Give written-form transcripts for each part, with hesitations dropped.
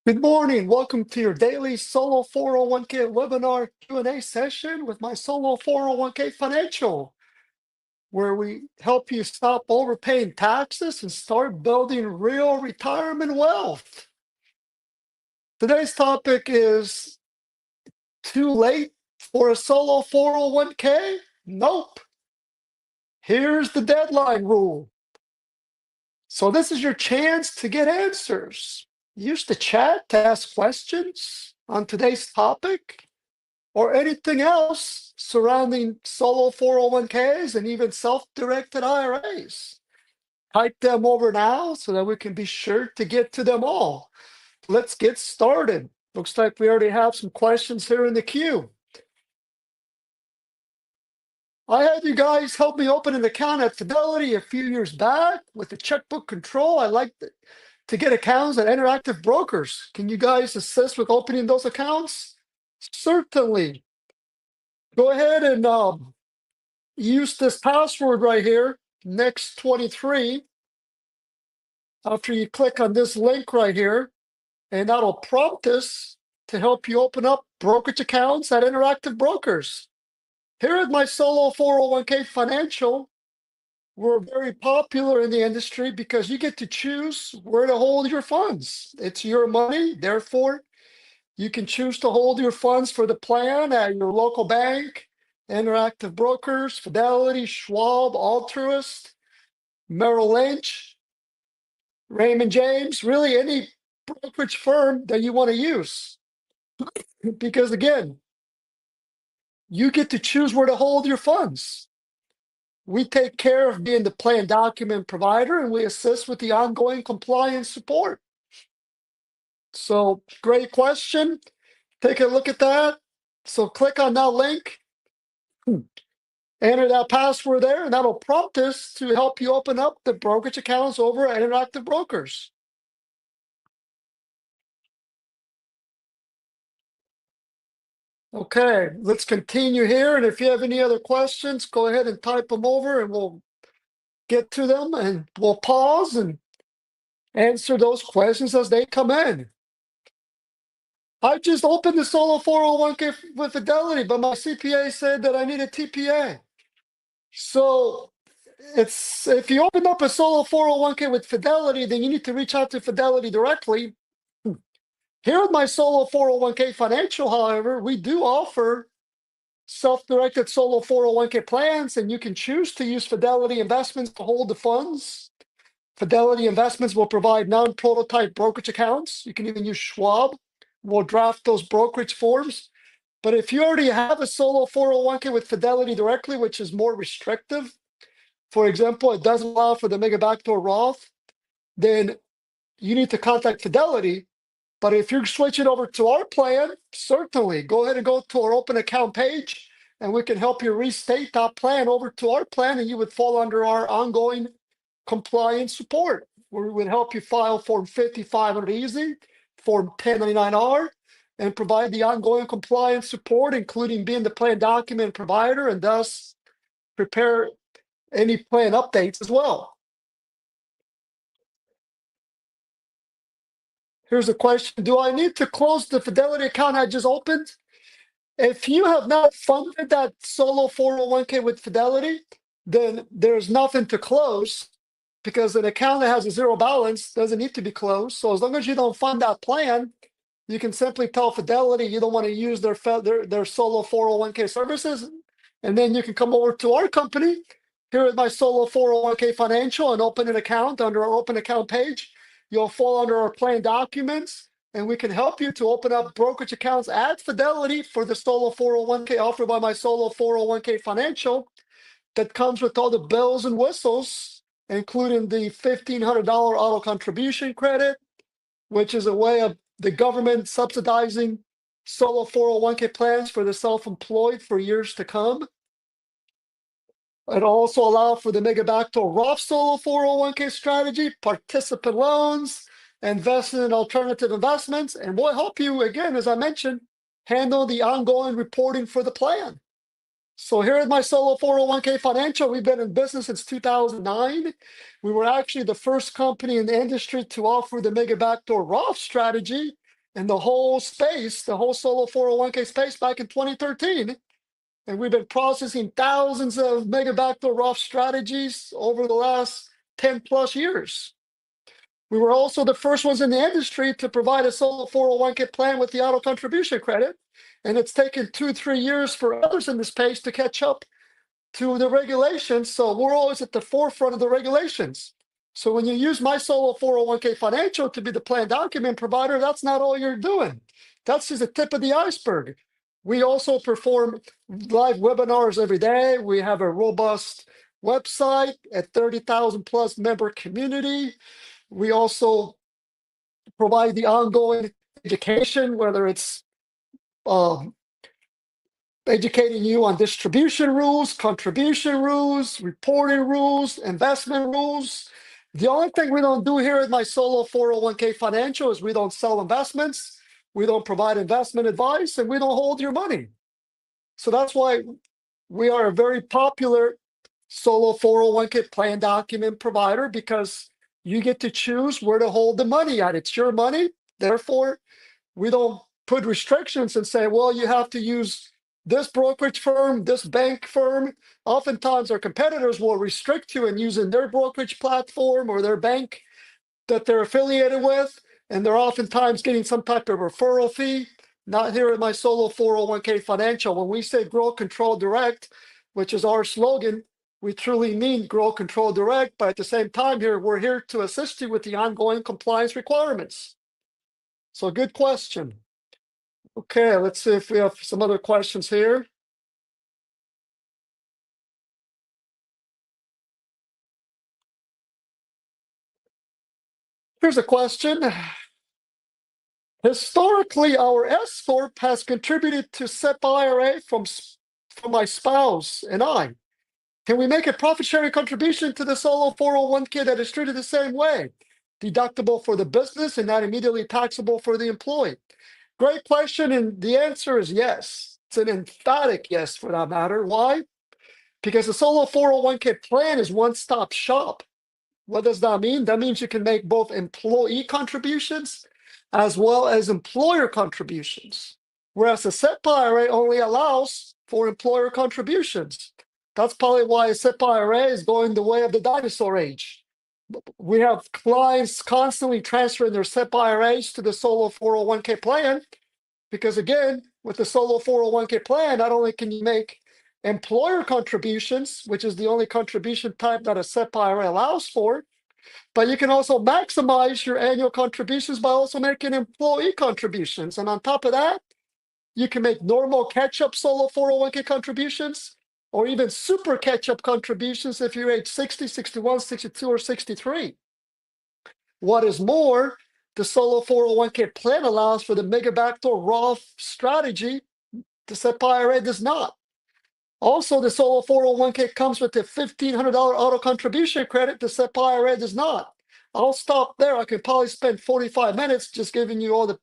Good morning. Welcome to your daily solo 401k webinar Q&A session with my solo 401k financial, where we help you stop overpaying taxes and start building real retirement wealth. Today's topic is too late for a solo 401k? Nope. Here's the deadline rule. So this is your chance to get answers. Use the chat to ask questions on today's topic or anything else surrounding solo 401ks and even self-directed IRAs. Type them over now so that we can be sure to get to them all. Let's get started. Looks like we already have some questions here in the queue. I had you guys help me open an account at Fidelity a few years back with the checkbook control. I like to get accounts at Interactive Brokers. Can you guys assist with opening those accounts? Certainly. Go ahead and use this password right here, next 23, after you click on this link right here, and that'll prompt us to help you open up brokerage accounts at Interactive Brokers. Here at my solo 401k financial, we're very popular in the industry because you get to choose where to hold your funds. It's your money, therefore, you can choose to hold your funds for the plan at your local bank, Interactive Brokers, Fidelity, Schwab, Altruist, Merrill Lynch, Raymond James, really any brokerage firm that you want to use. Because again, you get to choose where to hold your funds. We take care of being the plan document provider and we assist with the ongoing compliance support. So great question. Take a look at that. So click on that link. Enter that password there, and that'll prompt us to help you open up the brokerage accounts over at Interactive Brokers. Okay, let's continue here. And if you have any other questions, go ahead and type them over and we'll get to them and we'll pause and answer those questions as they come in. I just opened the solo 401k with Fidelity, but my CPA said that I need a TPA. So it's if you open up a solo 401k with Fidelity, then you need to reach out to Fidelity directly. Here at my solo 401k financial, however, we do offer self-directed solo 401k plans, and you can choose to use Fidelity Investments to hold the funds. Fidelity Investments will provide non-prototype brokerage accounts. You can even use Schwab. We'll draft those brokerage forms. But if you already have a solo 401k with Fidelity directly, which is more restrictive, for example, it doesn't allow for the mega backdoor Roth, then you need to contact Fidelity. But if you're switching over to our plan, certainly go ahead and go to our open account page and we can help you restate that plan over to our plan and you would fall under our ongoing compliance support, where we would help you file Form 5500 Easy, Form 1099R, and provide the ongoing compliance support, including being the plan document provider and thus prepare any plan updates as well. Here's a question. Do I need to close the Fidelity account I just opened? If you have not funded that solo 401k with Fidelity, then there's nothing to close because an account that has a zero balance doesn't need to be closed. So as long as you don't fund that plan, you can simply tell Fidelity you don't want to use their solo 401k services. And then you can come over to our company here at my solo 401k financial and open an account under our open account page. You'll fall under our plan documents, and we can help you to open up brokerage accounts at Fidelity for the solo 401k offered by my solo 401k financial that comes with all the bells and whistles, including the $1,500 auto contribution credit, which is a way of the government subsidizing solo 401k plans for the self-employed for years to come. It also allows for the mega backdoor Roth solo 401k strategy, participant loans, investment in alternative investments, and we'll help you, again, as I mentioned, handle the ongoing reporting for the plan. So here at my solo 401k financial, we've been in business since 2009. We were actually the first company in the industry to offer the mega backdoor Roth strategy. in the whole space, the whole solo 401k space back in 2013. And we've been processing thousands of mega backdoor Roth strategies over the last 10 plus years. We were also the first ones in the industry to provide a solo 401k plan with the auto contribution credit. And it's taken 2-3 years for others in the space to catch up to the regulations. So we're always at the forefront of the regulations. So when you use my solo 401k financial to be the plan document provider, that's not all you're doing. That's just the tip of the iceberg. We also perform live webinars every day. We have a robust website at 30,000 plus member community. We also provide the ongoing education, whether it's um, educating you on distribution rules, contribution rules, reporting rules, investment rules. The only thing we don't do here at my solo 401k financial is we don't sell investments, we don't provide investment advice, and we don't hold your money. So that's why we are a very popular solo 401k plan document provider, because you get to choose where to hold the money at. It's your money. Therefore, we don't put restrictions and say, well, you have to use this brokerage firm, this bank firm. Oftentimes, our competitors will restrict you in using their brokerage platform or their bank that they're affiliated with, and they're oftentimes getting some type of referral fee. Not here at my solo 401k financial. When we say grow, control, direct, which is our slogan, we truly mean grow, control, direct. But at the same time, here we're here to assist you with the ongoing compliance requirements. So, good question. Okay, let's see if we have some other questions here. Here's a question. Historically, our S Corp has contributed to SEP IRA from my spouse and I. Can we make a profit sharing contribution to the solo 401k that is treated the same way? Deductible for the business and not immediately taxable for the employee. Great question, and the answer is yes. It's an emphatic yes for that matter. Why? Because the solo 401k plan is one-stop shop. What does that mean? That means you can make both employee contributions as well as employer contributions. Whereas the SEP IRA only allows for employer contributions. That's probably why a SEP IRA is going the way of the dinosaur age. We have clients constantly transferring their SEP IRAs to the solo 401k plan, because again, with the solo 401k plan, not only can you make employer contributions, which is the only contribution type that a SEP IRA allows for, but you can also maximize your annual contributions by also making employee contributions. And on top of that, you can make normal catch-up solo 401k contributions, or even super catch-up contributions if you're age 60, 61, 62, or 63. What is more, the solo 401k plan allows for the mega backdoor Roth strategy. The SEP IRA does not. Also, the solo 401k comes with a $1,500 auto contribution credit. The SEP IRA does not. I'll stop there. I could probably spend 45 minutes just giving you all the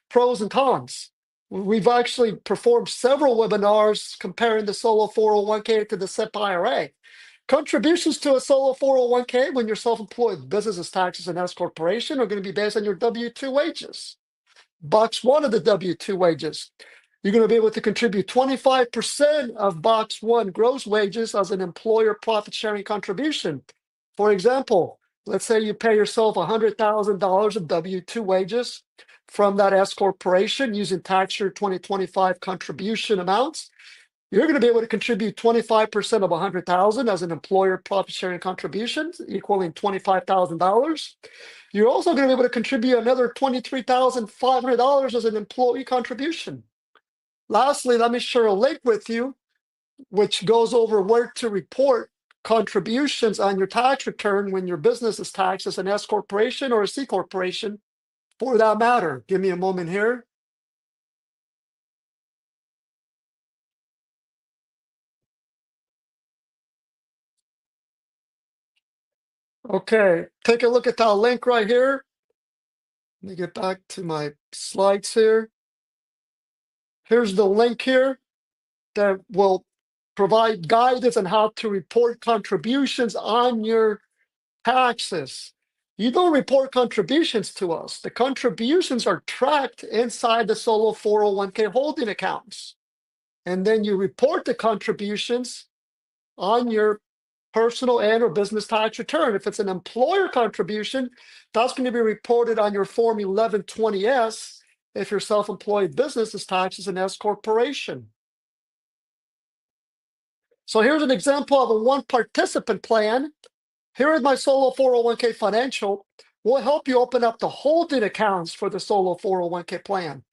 pros and cons. We've actually performed several webinars comparing the solo 401k to the SEP IRA. Contributions to a solo 401k when you're self-employed, business taxes and S corporation are going to be based on your W-2 wages. Box one of the W-2 wages. You're going to be able to contribute 25% of box one gross wages as an employer profit sharing contribution. For example, let's say you pay yourself $100,000 of W-2 wages from that S corporation using tax year 2025 contribution amounts. You're going to be able to contribute 25% of $100,000 as an employer profit sharing contribution, equaling $25,000. You're also going to be able to contribute another $23,500 as an employee contribution. Lastly, let me share a link with you, which goes over where to report contributions on your tax return when your business is taxed as an S corporation or a C corporation, for that matter. Give me a moment here. Okay, take a look at that link right here. Let me get back to my slides here. Here's the link here that will provide guidance on how to report contributions on your taxes. You don't report contributions to us. The contributions are tracked inside the solo 401k holding accounts. And then you report the contributions on your personal and or business tax return. If it's an employer contribution, that's going to be reported on your Form 1120S if your self-employed business is taxed as an S corporation. So here's an example of a one participant plan. Here is my solo 401k financial. We'll help you open up the holding accounts for the solo 401k plan.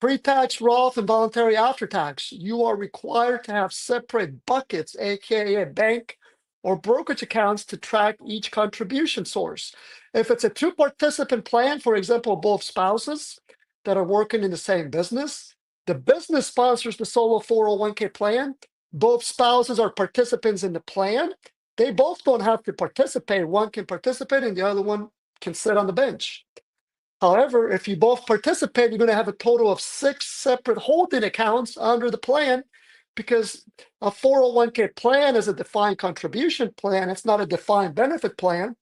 Pre-tax, Roth, and voluntary after-tax. You are required to have separate buckets, aka bank or brokerage accounts, to track each contribution source. If it's a two-participant plan, for example, both spouses that are working in the same business, the business sponsors the solo 401k plan. Both spouses are participants in the plan. They both don't have to participate. One can participate and the other one can sit on the bench. However, if you both participate, you're going to have a total of 6 separate holding accounts under the plan, because a 401k plan is a defined contribution plan. It's not a defined benefit plan.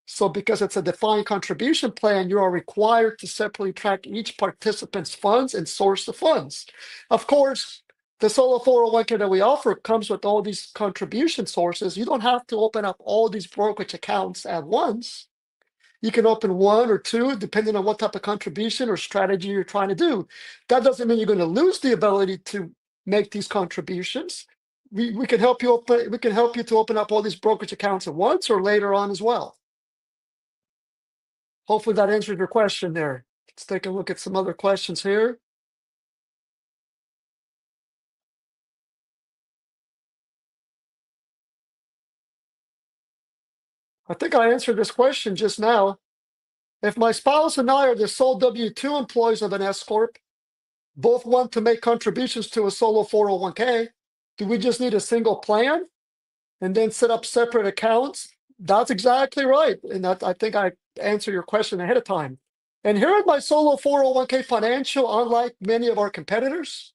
So because it's a defined contribution plan, you are required to separately track each participant's funds and source the funds. Of course, the solo 401k that we offer comes with all these contribution sources. You don't have to open up all these brokerage accounts at once. You can open 1 or 2, depending on what type of contribution or strategy you're trying to do. That doesn't mean you're going to lose the ability to make these contributions. We can help you open. We can help you to open up all these brokerage accounts at once or later on as well. Hopefully that answered your question there. Let's take a look at some other questions here. I think I answered this question just now. If my spouse and I are the sole W-2 employees of an S Corp, both want to make contributions to a solo 401k, do we just need a single plan and then set up separate accounts? That's exactly right. And that, I think I answered your question ahead of time. And here at my solo 401k financial, unlike many of our competitors,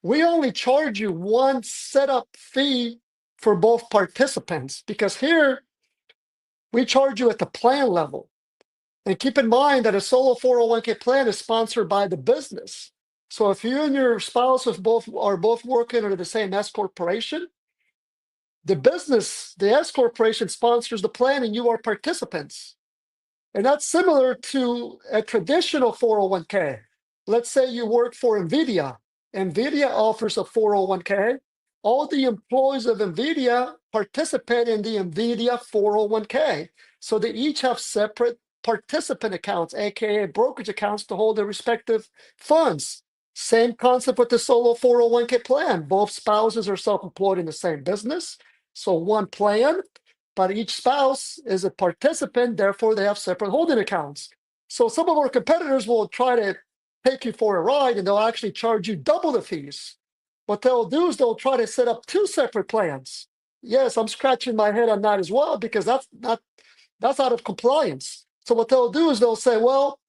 we only charge you one setup fee for both participants, because here we charge you at the plan level. And keep in mind that a solo 401k plan is sponsored by the business. So if you and your spouse are both working under the same S corporation, the business, the S corporation, sponsors the plan and you are participants. And that's similar to a traditional 401k. Let's say you work for NVIDIA. NVIDIA offers a 401k. All the employees of NVIDIA participate in the NVIDIA 401k. So they each have separate participant accounts, aka brokerage accounts, to hold their respective funds. Same concept with the solo 401k plan. Both spouses are self-employed in the same business. So one plan, but each spouse is a participant, therefore they have separate holding accounts. So some of our competitors will try to take you for a ride and they'll actually charge you double the fees. What they'll do is they'll try to set up 2 separate plans. Yes, I'm scratching my head on that as well, because that's out of compliance. So what they'll do is they'll say, well,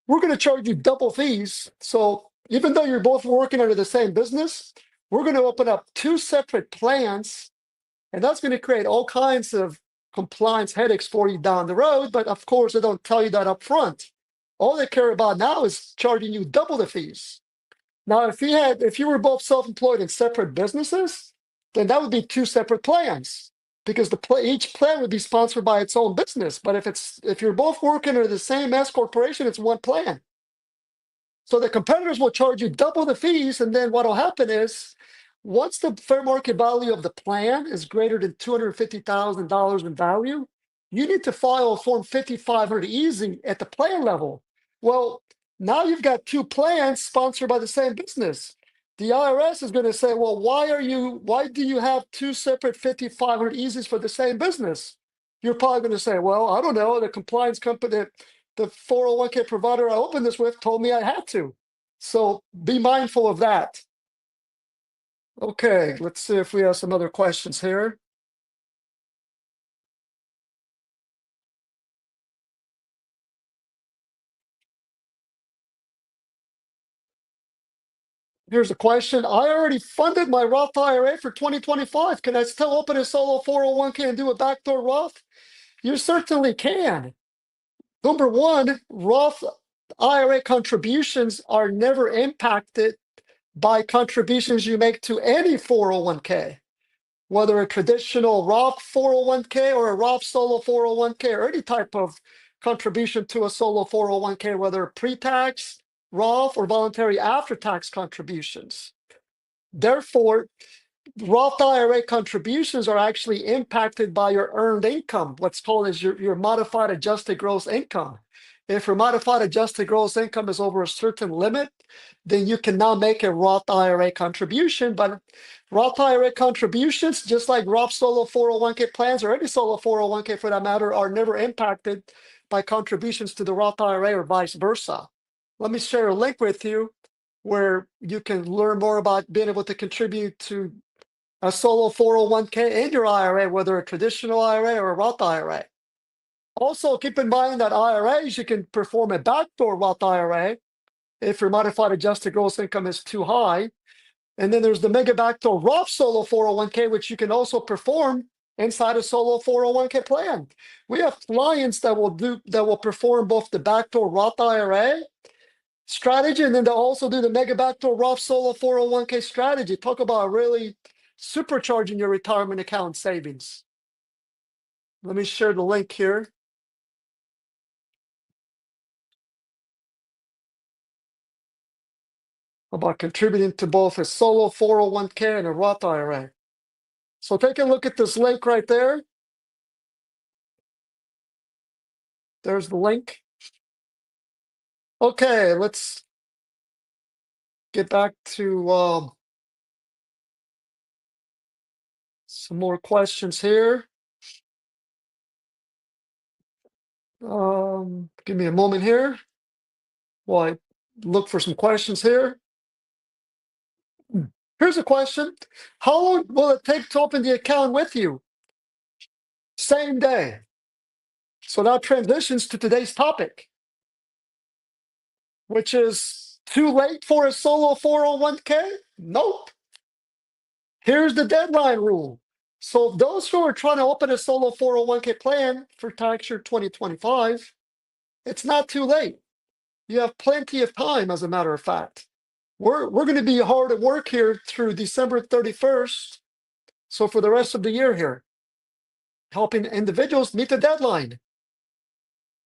we're going to charge you double fees. So even though you're both working under the same business, we're going to open up 2 separate plans. And that's going to create all kinds of compliance headaches for you down the road. But of course, they don't tell you that up front. All they care about now is charging you double the fees. Now, if you were both self-employed in separate businesses, then that would be 2 separate plans, because each plan would be sponsored by its own business. But if you're both working under the same S corporation, it's one plan. So the competitors will charge you double the fees, and then what will happen is, once the fair market value of the plan is greater than $250,000 in value, you need to file a Form 5500 Easy at the plan level. Well, now you've got 2 plans sponsored by the same business. The IRS is going to say, well, why do you have 2 separate 5500 Easies for the same business? You're probably going to say, well, I don't know, the compliance company, the 401k provider I opened this with told me I had to. So be mindful of that. Okay, let's see if we have some other questions here. Here's a question. I already funded my Roth IRA for 2025. Can I still open a solo 401k and do a backdoor Roth? You certainly can. Number one, Roth IRA contributions are never impacted by contributions you make to any 401k, whether a traditional Roth 401k or a Roth solo 401k or any type of contribution to a solo 401k, whether pre-tax, Roth, or voluntary after-tax contributions. Therefore, Roth IRA contributions are actually impacted by your earned income, what's called as your modified adjusted gross income. If your modified adjusted gross income is over a certain limit, then you can now make a Roth IRA contribution. But Roth IRA contributions, just like Roth solo 401k plans or any solo 401k for that matter, are never impacted by contributions to the Roth IRA or vice versa. Let me share a link with you where you can learn more about being able to contribute to a solo 401k in your IRA, whether a traditional IRA or a Roth IRA. Also, keep in mind that IRAs, you can perform a backdoor Roth IRA if your modified adjusted gross income is too high. And then there's the mega backdoor Roth solo 401k, which you can also perform inside a solo 401k plan. We have clients that will perform both the backdoor Roth IRA strategy, and then they'll also do the mega backdoor Roth solo 401k strategy. Talk about really supercharging your retirement account savings. Let me share the link here. About contributing to both a solo 401k and a Roth IRA. So take a look at this link right there. There's the link. Okay, let's get back to some more questions here. Give me a moment here while I look for some questions here. Here's a question. How long will it take to open the account with you? Same day. So that transitions to today's topic, which is too late for a solo 401k? Nope. Here's the deadline rule. So those who are trying to open a solo 401k plan for tax year 2025, it's not too late. You have plenty of time, as a matter of fact. We're going to be hard at work here through December 31st. So for the rest of the year here, helping individuals meet the deadline.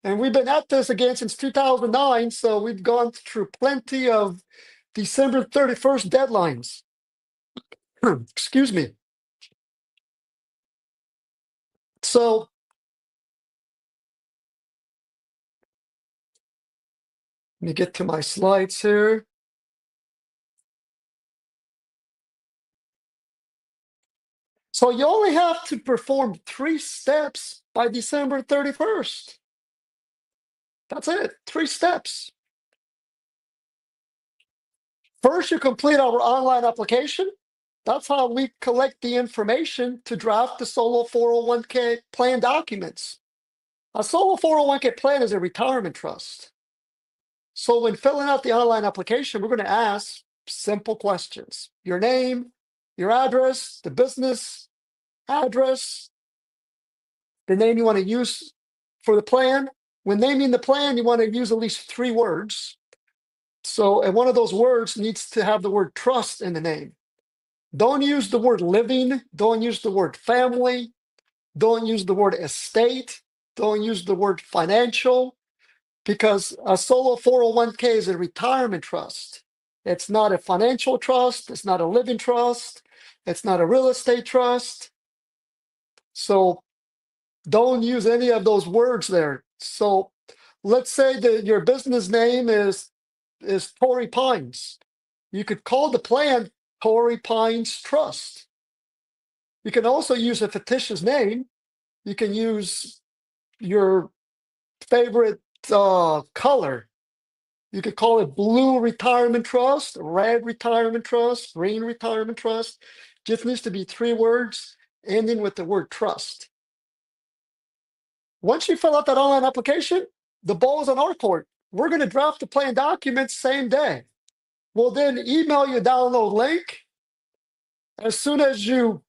And we've been at this again since 2009, so we've gone through plenty of December 31st deadlines. Excuse me. So let me get to my slides here. So you only have to perform 3 steps by December 31st. That's it, 3 steps. First, you complete our online application. That's how we collect the information to draft the solo 401k plan documents. A solo 401k plan is a retirement trust. So when filling out the online application, we're going to ask simple questions. Your name, your address, the business address, the name you want to use for the plan. When naming the plan, you want to use at least 3 words. So, and one of those words needs to have the word trust in the name. Don't use the word living. Don't use the word family. Don't use the word estate. Don't use the word financial, because a solo 401k is a retirement trust. It's not a financial trust. It's not a living trust. It's not a real estate trust. So don't use any of those words there. So let's say that your business name is Torrey Pines. You could call the plan Torrey Pines Trust. You can also use a fictitious name. You can use your favorite color. You could call it Blue Retirement Trust, Red Retirement Trust, Green Retirement Trust. Just needs to be 3 words ending with the word trust. Once you fill out that online application, the ball is on our court. We're going to draft the plan documents same day. We'll then email you a download link. As soon as you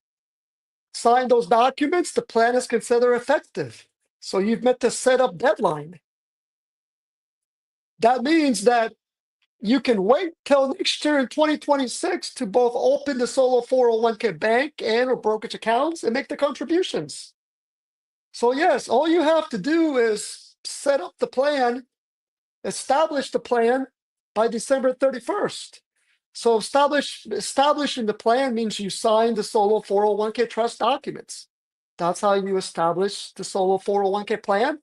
sign those documents, the plan is considered effective. So you've met the setup deadline. That means that you can wait till next year in 2026 to both open the solo 401k bank and or brokerage accounts and make the contributions. So yes, all you have to do is set up the plan, establish the plan by December 31st. So establishing the plan means you sign the solo 401k trust documents. That's how you establish the solo 401k plan.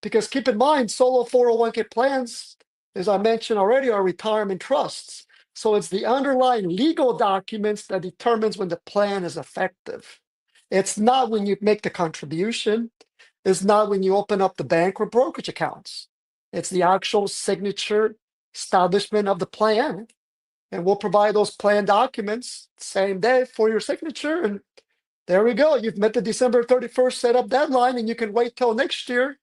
Because keep in mind, solo 401k plans, as I mentioned already, are retirement trusts. So it's the underlying legal documents that determines when the plan is effective. It's not when you make the contribution. It's not when you open up the bank or brokerage accounts. It's the actual signature establishment of the plan. And we'll provide those plan documents same day for your signature. And there we go. You've met the December 31st setup deadline, and you can wait till next year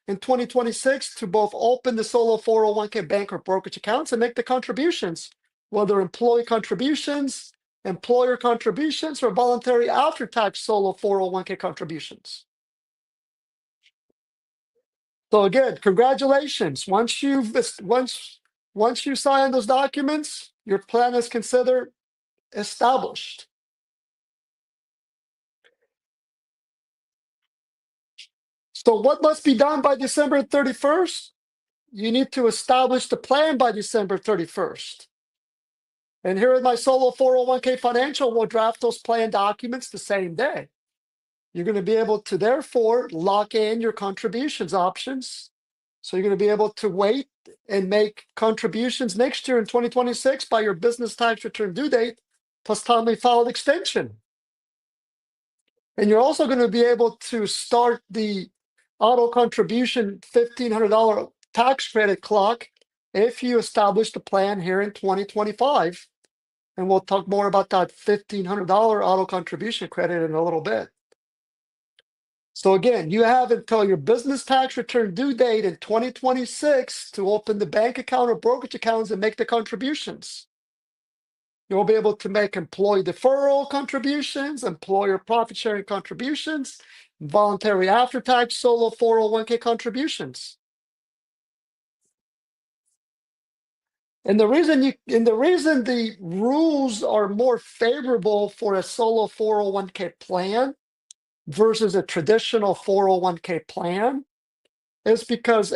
in 2026 to both open the solo 401k bank or brokerage accounts and make the contributions, whether employee contributions, employer contributions, or voluntary after-tax solo 401k contributions. So again, congratulations. Once you sign those documents, your plan is considered established. So what must be done by December 31st? You need to establish the plan by December 31st. And here in my solo 401k financial, we'll draft those plan documents the same day. You're going to be able to therefore lock in your contributions options. So you're going to be able to wait and make contributions next year in 2026 by your business tax return due date plus timely filed extension. And you're also going to be able to start the auto contribution $1,500 tax credit clock if you establish the plan here in 2025. And we'll talk more about that $1,500 auto contribution credit in a little bit. So again, you have until your business tax return due date in 2026 to open the bank account or brokerage accounts and make the contributions. You'll be able to make employee deferral contributions, employer profit sharing contributions, voluntary after-tax solo 401k contributions. And the reason the rules are more favorable for a solo 401k plan versus a traditional 401k plan is because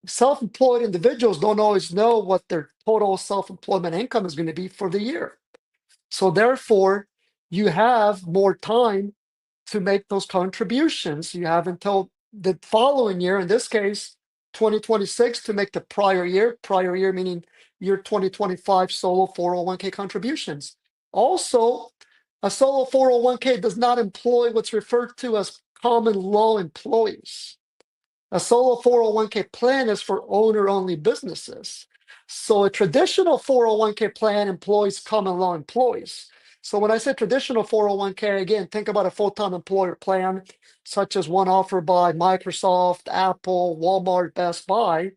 self-employed individuals don't always know what their total self-employment income is going to be for the year. So therefore, you have more time to make those contributions. You have until the following year, in this case, 2026, to make the prior year meaning year 2025 solo 401k contributions. Also, a solo 401k does not employ what's referred to as common law employees. A solo 401k plan is for owner-only businesses. So a traditional 401k plan employs common law employees. So when I say traditional 401k, again, think about a full-time employer plan, such as one offered by Microsoft, Apple, Walmart, Best Buy.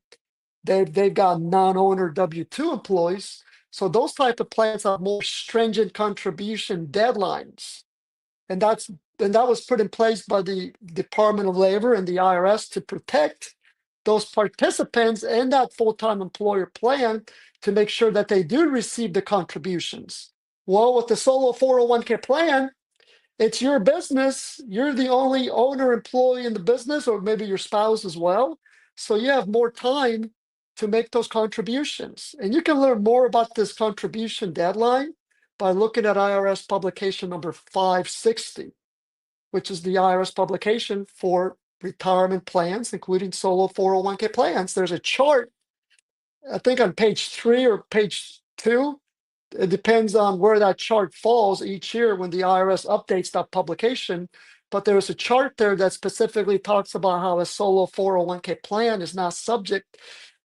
They've got non-owner W-2 employees. So those type of plans have more stringent contribution deadlines. And that was put in place by the Department of Labor and the IRS to protect those participants in that full-time employer plan to make sure that they do receive the contributions. Well, with the solo 401k plan, it's your business. You're the only owner employee in the business, or maybe your spouse as well. So you have more time to make those contributions. And you can learn more about this contribution deadline by looking at IRS publication number 560, which is the IRS publication for retirement plans, including solo 401k plans. There's a chart, I think on page 3 or page 2. It depends on where that chart falls each year when the IRS updates that publication. But there's a chart there that specifically talks about how a solo 401k plan is not subject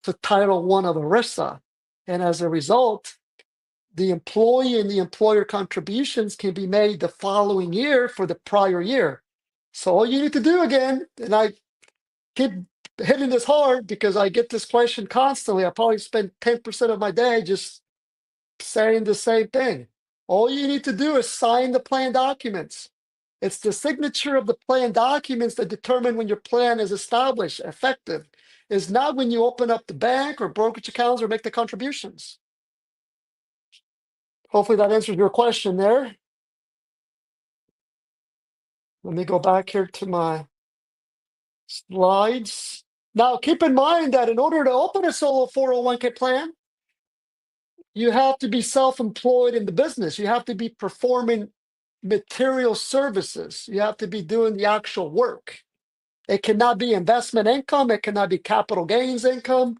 to Title I of ERISA. And as a result, the employee and the employer contributions can be made the following year for the prior year. So all you need to do again, and I keep hitting this hard because I get this question constantly. I probably spend 10% of my day just saying the same thing. All you need to do is sign the plan documents. It's the signature of the plan documents that determine when your plan is established, effective. is not when you open up the bank or brokerage accounts or make the contributions. Hopefully that answers your question there. Let me go back here to my slides. Now, keep in mind that in order to open a solo 401k plan, you have to be self-employed in the business. You have to be performing material services. You have to be doing the actual work. It cannot be investment income. It cannot be capital gains income.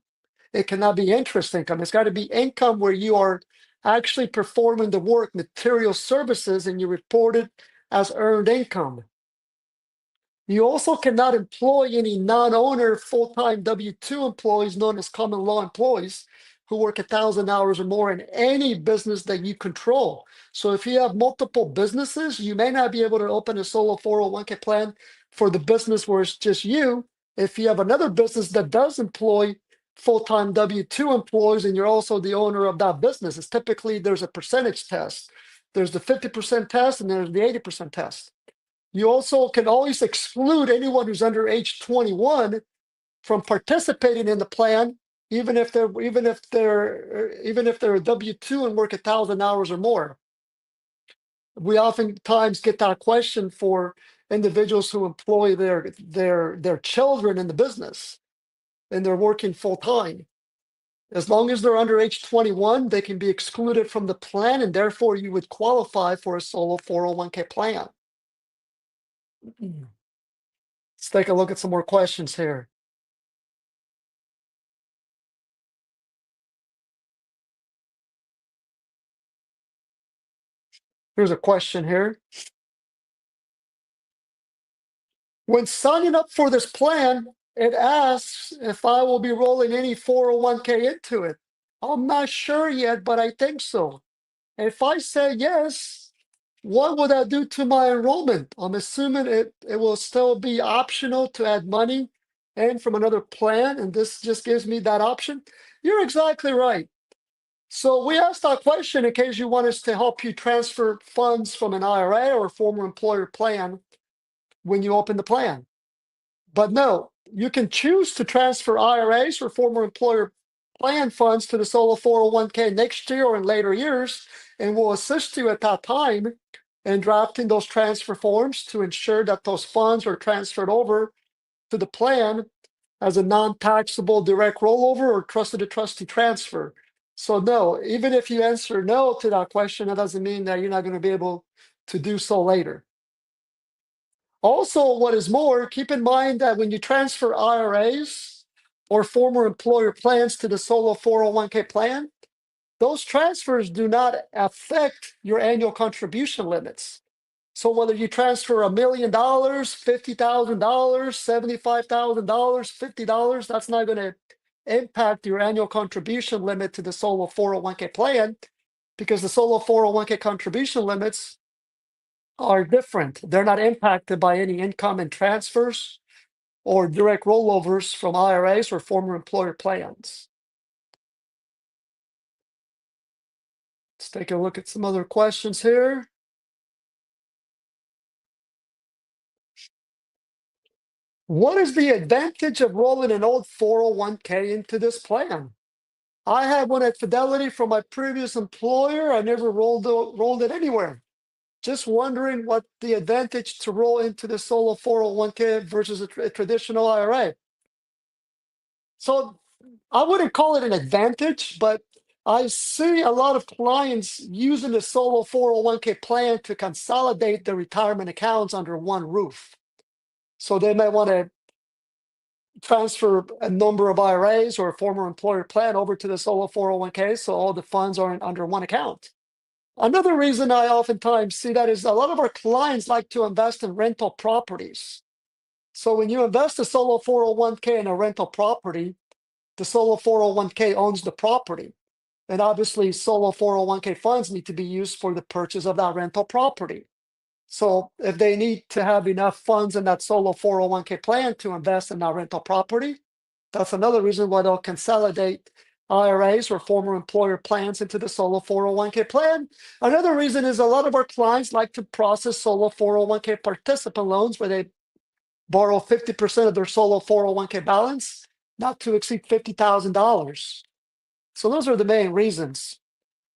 It cannot be interest income. It's got to be income where you are actually performing the work, material services, and you report it as earned income. You also cannot employ any non-owner full-time W-2 employees known as common law employees who work 1,000 hours or more in any business that you control. So if you have multiple businesses, you may not be able to open a solo 401k plan for the business where it's just you. If you have another business that does employ full-time W-2 employees and you're also the owner of that business, it's typically there's a percentage test. There's the 50% test and there's the 80% test. You also can always exclude anyone who's under age 21 from participating in the plan, even if they're a W-2 and work 1,000 hours or more. We oftentimes get that question for individuals who employ their children in the business and they're working full time. As long as they're under age 21, they can be excluded from the plan, and therefore you would qualify for a solo 401k plan. Let's take a look at some more questions here. Here's a question here. When signing up for this plan, it asks if I will be rolling any 401k into it. I'm not sure yet, but I think so. If I say yes, what would that do to my enrollment? I'm assuming it will still be optional to add money in from another plan, and this just gives me that option. You're exactly right. So we asked that question in case you want us to help you transfer funds from an IRA or former employer plan when you open the plan. But no, you can choose to transfer IRAs or former employer plan funds to the solo 401k next year or in later years, and we'll assist you at that time in drafting those transfer forms to ensure that those funds are transferred over to the plan as a non-taxable direct rollover or trusted to trustee transfer. So no, even if you answer no to that question, that doesn't mean that you're not going to be able to do so later. Also, what is more, keep in mind that when you transfer IRAs or former employer plans to the solo 401k plan, those transfers do not affect your annual contribution limits. So whether you transfer $1 million, $50,000, $75,000, $50, that's not going to impact your annual contribution limit to the solo 401k plan, because the solo 401k contribution limits are different. They're not impacted by any income and transfers or direct rollovers from IRAs or former employer plans. Let's take a look at some other questions here. What is the advantage of rolling an old 401k into this plan? I had one at Fidelity from my previous employer. I never rolled it anywhere. Just wondering what the advantage to roll into the solo 401k versus a traditional IRA. So I wouldn't call it an advantage, but I see a lot of clients using the solo 401k plan to consolidate their retirement accounts under one roof. So they may want to transfer a number of IRAs or a former employer plan over to the solo 401k, so all the funds are under one account. Another reason I oftentimes see that is a lot of our clients like to invest in rental properties. So when you invest a solo 401k in a rental property, the solo 401k owns the property. And obviously, solo 401k funds need to be used for the purchase of that rental property. So if they need to have enough funds in that solo 401k plan to invest in that rental property, that's another reason why they'll consolidate IRAs or former employer plans into the solo 401k plan. Another reason is a lot of our clients like to process solo 401k participant loans where they borrow 50% of their solo 401k balance not to exceed $50,000. So those are the main reasons.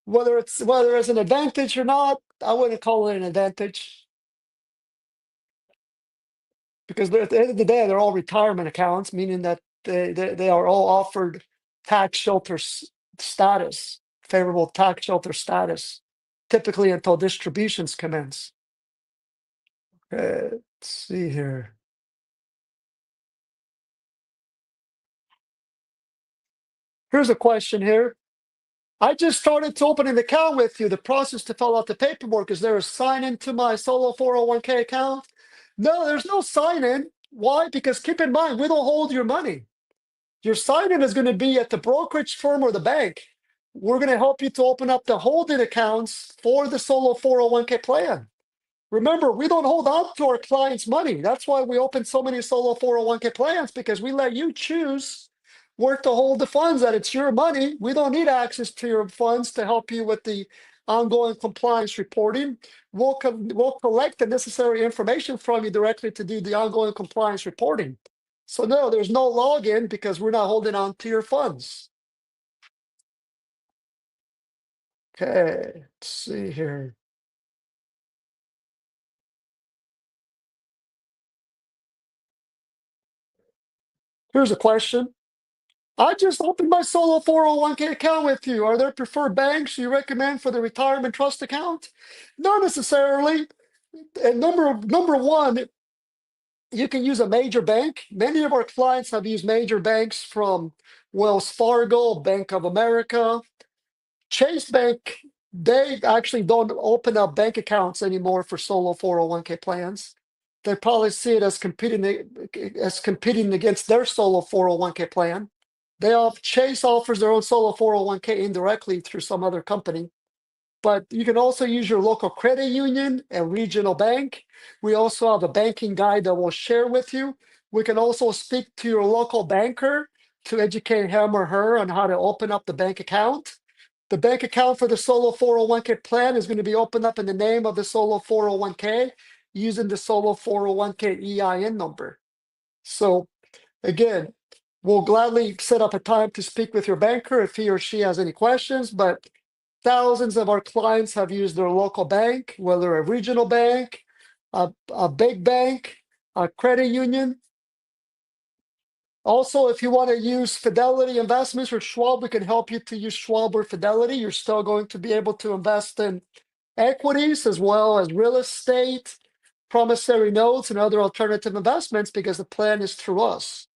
Whether it's an advantage or not, I wouldn't call it an advantage because at the end of the day, they're all retirement accounts, meaning that they are all offered tax shelter status, favorable tax shelter status, typically until distributions commence. Let's see here. Here's a question here. I just started to open an account with you. The process to fill out the paperwork, is there a sign in to my solo 401k account? No, there's no sign in. Why? Because keep in mind, we don't hold your money. Your sign in is going to be at the brokerage firm or the bank. We're going to help you to open up the holding accounts for the solo 401k plan. Remember, we don't hold on to our clients' money. That's why we open so many solo 401k plans, because we let you choose where to hold the funds, that it's your money. We don't need access to your funds to help you with the ongoing compliance reporting. We'll collect the necessary information from you directly to do the ongoing compliance reporting. So no, there's no login because we're not holding on to your funds. Okay, let's see here. Here's a question. I just opened my solo 401k account with you. Are there preferred banks you recommend for the retirement trust account? Not necessarily. And number one, you can use a major bank. Many of our clients have used major banks from Wells Fargo, Bank of America, Chase Bank. They actually don't open up bank accounts anymore for solo 401k plans. They probably see it as competing against their solo 401k plan. Chase offers their own solo 401k indirectly through some other company, but you can also use your local credit union and regional bank. We also have a banking guide that we'll share with you. We can also speak to your local banker to educate him or her on how to open up the bank account. The bank account for the solo 401k plan is going to be opened up in the name of the solo 401k using the solo 401k EIN number. So again, we'll gladly set up a time to speak with your banker if he or she has any questions, but thousands of our clients have used their local bank, whether a regional bank, a big bank, a credit union. Also, if you want to use Fidelity Investments or Schwab, we can help you to use Schwab or Fidelity. You're still going to be able to invest in equities as well as real estate, promissory notes, and other alternative investments because the plan is through us.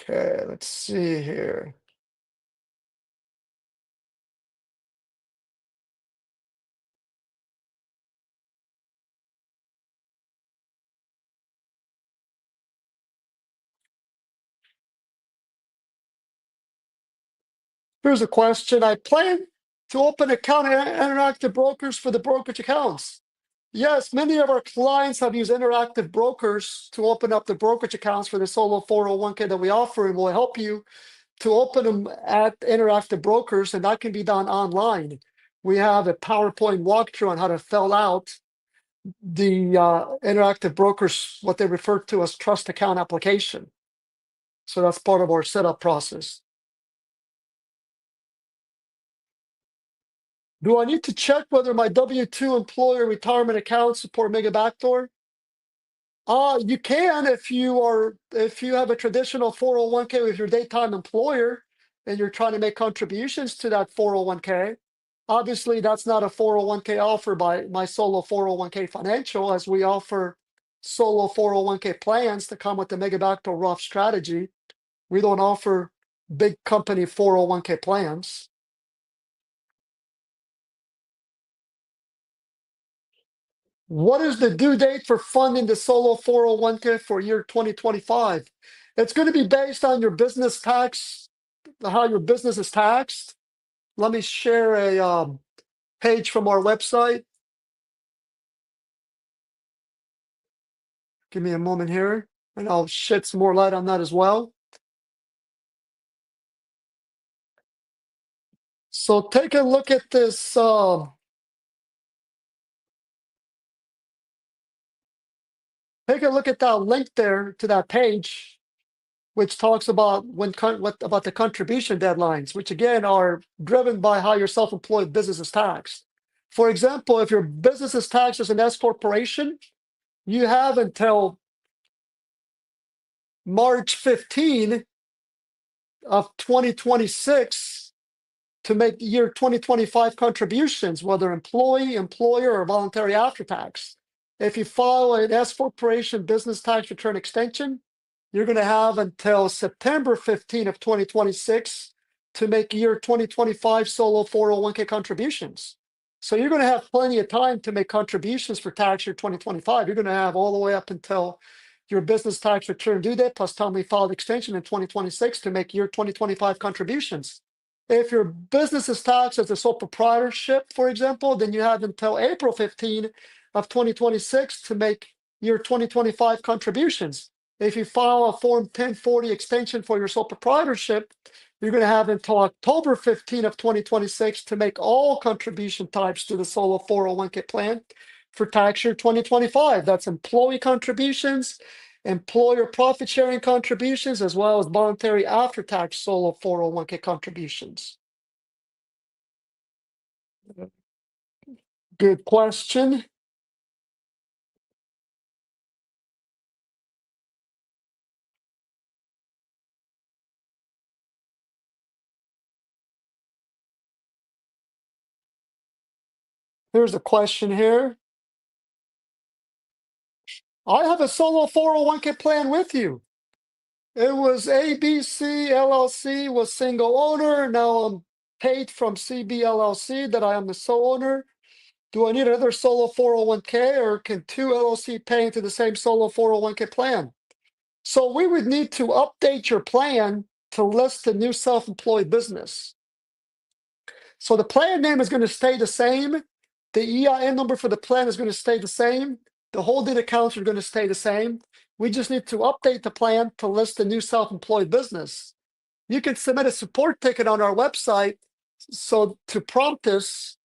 Okay, let's see here. Here's a question. I plan to open account at Interactive Brokers for the brokerage accounts. Yes, many of our clients have used Interactive Brokers to open up the brokerage accounts for the solo 401k that we offer, and we'll help you to open them at Interactive Brokers, and that can be done online. We have a PowerPoint walkthrough on how to fill out the Interactive Brokers, what they refer to as trust account application. So that's part of our setup process. Do I need to check whether my W-2 employer retirement account support Mega Backdoor? You can if you have a traditional 401k with your daytime employer and you're trying to make contributions to that 401k. Obviously, that's not a 401k offer by my solo 401k financial, as we offer solo 401k plans to come with the Mega Backdoor Roth strategy. We don't offer big company 401k plans. What is the due date for funding the solo 401k for year 2025? It's going to be based on your business tax, how your business is taxed. Let me share a page from our website. Give me a moment here, and I'll shed some more light on that as well. So take a look at this. Take a look at that link there to that page, which talks about what about the contribution deadlines, which again are driven by how your self-employed business is taxed. For example, if your business is taxed as an S corporation, you have until March 15 of 2026 to make year 2025 contributions, whether employee, employer, or voluntary after tax. If you file an S corporation business tax return extension, you're going to have until September 15 of 2026 to make year 2025 solo 401k contributions. So you're going to have plenty of time to make contributions for tax year 2025. You're going to have all the way up until your business tax return due date plus timely filed extension in 2026 to make year 2025 contributions. If your business is taxed as a sole proprietorship, for example, then you have until April 15 of 2026 to make your 2025 contributions. If you file a Form 1040 extension for your sole proprietorship, you're going to have until October 15 of 2026 to make all contribution types to the solo 401k plan for tax year 2025. That's employee contributions, employer profit sharing contributions, as well as voluntary after tax solo 401k contributions. Good question. Here's a question here. I have a solo 401k plan with you. It was ABC LLC was single owner. Now I'm paid from CB LLC that I am the sole owner. Do I need another solo 401k or can two LLC pay into the same solo 401k plan? So we would need to update your plan to list the new self-employed business. So the plan name is going to stay the same. The EIN number for the plan is going to stay the same. The holding accounts are going to stay the same. We just need to update the plan to list the new self-employed business. You can submit a support ticket on our website so to prompt us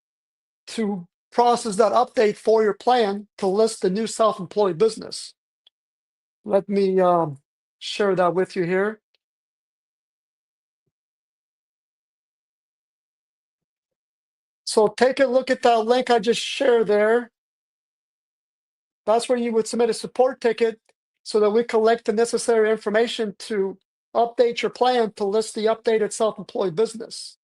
to process that update for your plan to list the new self-employed business. Let me share that with you here. So take a look at that link I just shared there. That's where you would submit a support ticket so that we collect the necessary information to update your plan to list the updated self-employed business.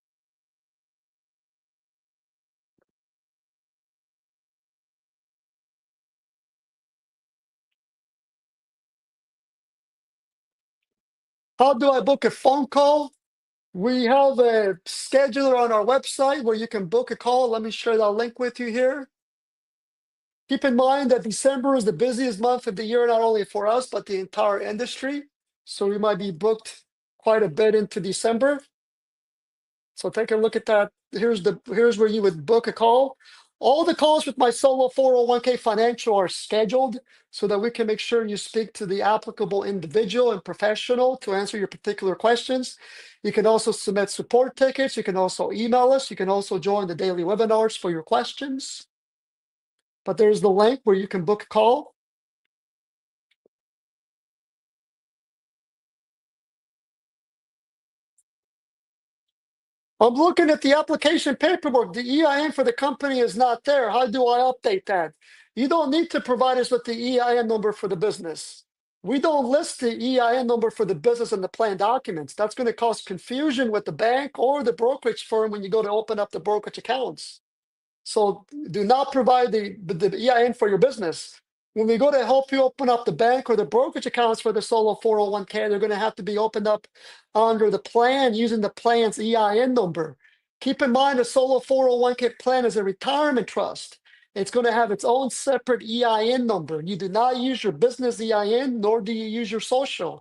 How do I book a phone call? We have a scheduler on our website where you can book a call. Let me share that link with you here. Keep in mind that December is the busiest month of the year, not only for us, but the entire industry. So we might be booked quite a bit into December. So take a look at that. Here's where you would book a call. All the calls with my solo 401k financial are scheduled so that we can make sure you speak to the applicable individual and professional to answer your particular questions. You can also submit support tickets. You can also email us. You can also join the daily webinars for your questions. But there's the link where you can book a call. I'm looking at the application paperwork. The EIN for the company is not there. How do I update that? You don't need to provide us with the EIN number for the business. We don't list the EIN number for the business in the plan documents. That's going to cause confusion with the bank or the brokerage firm when you go to open up the brokerage accounts. So do not provide the EIN for your business. When we go to help you open up the bank or the brokerage accounts for the solo 401k, they're going to have to be opened up under the plan using the plan's EIN number. Keep in mind a solo 401k plan is a retirement trust. It's going to have its own separate EIN number. You do not use your business EIN, nor do you use your social.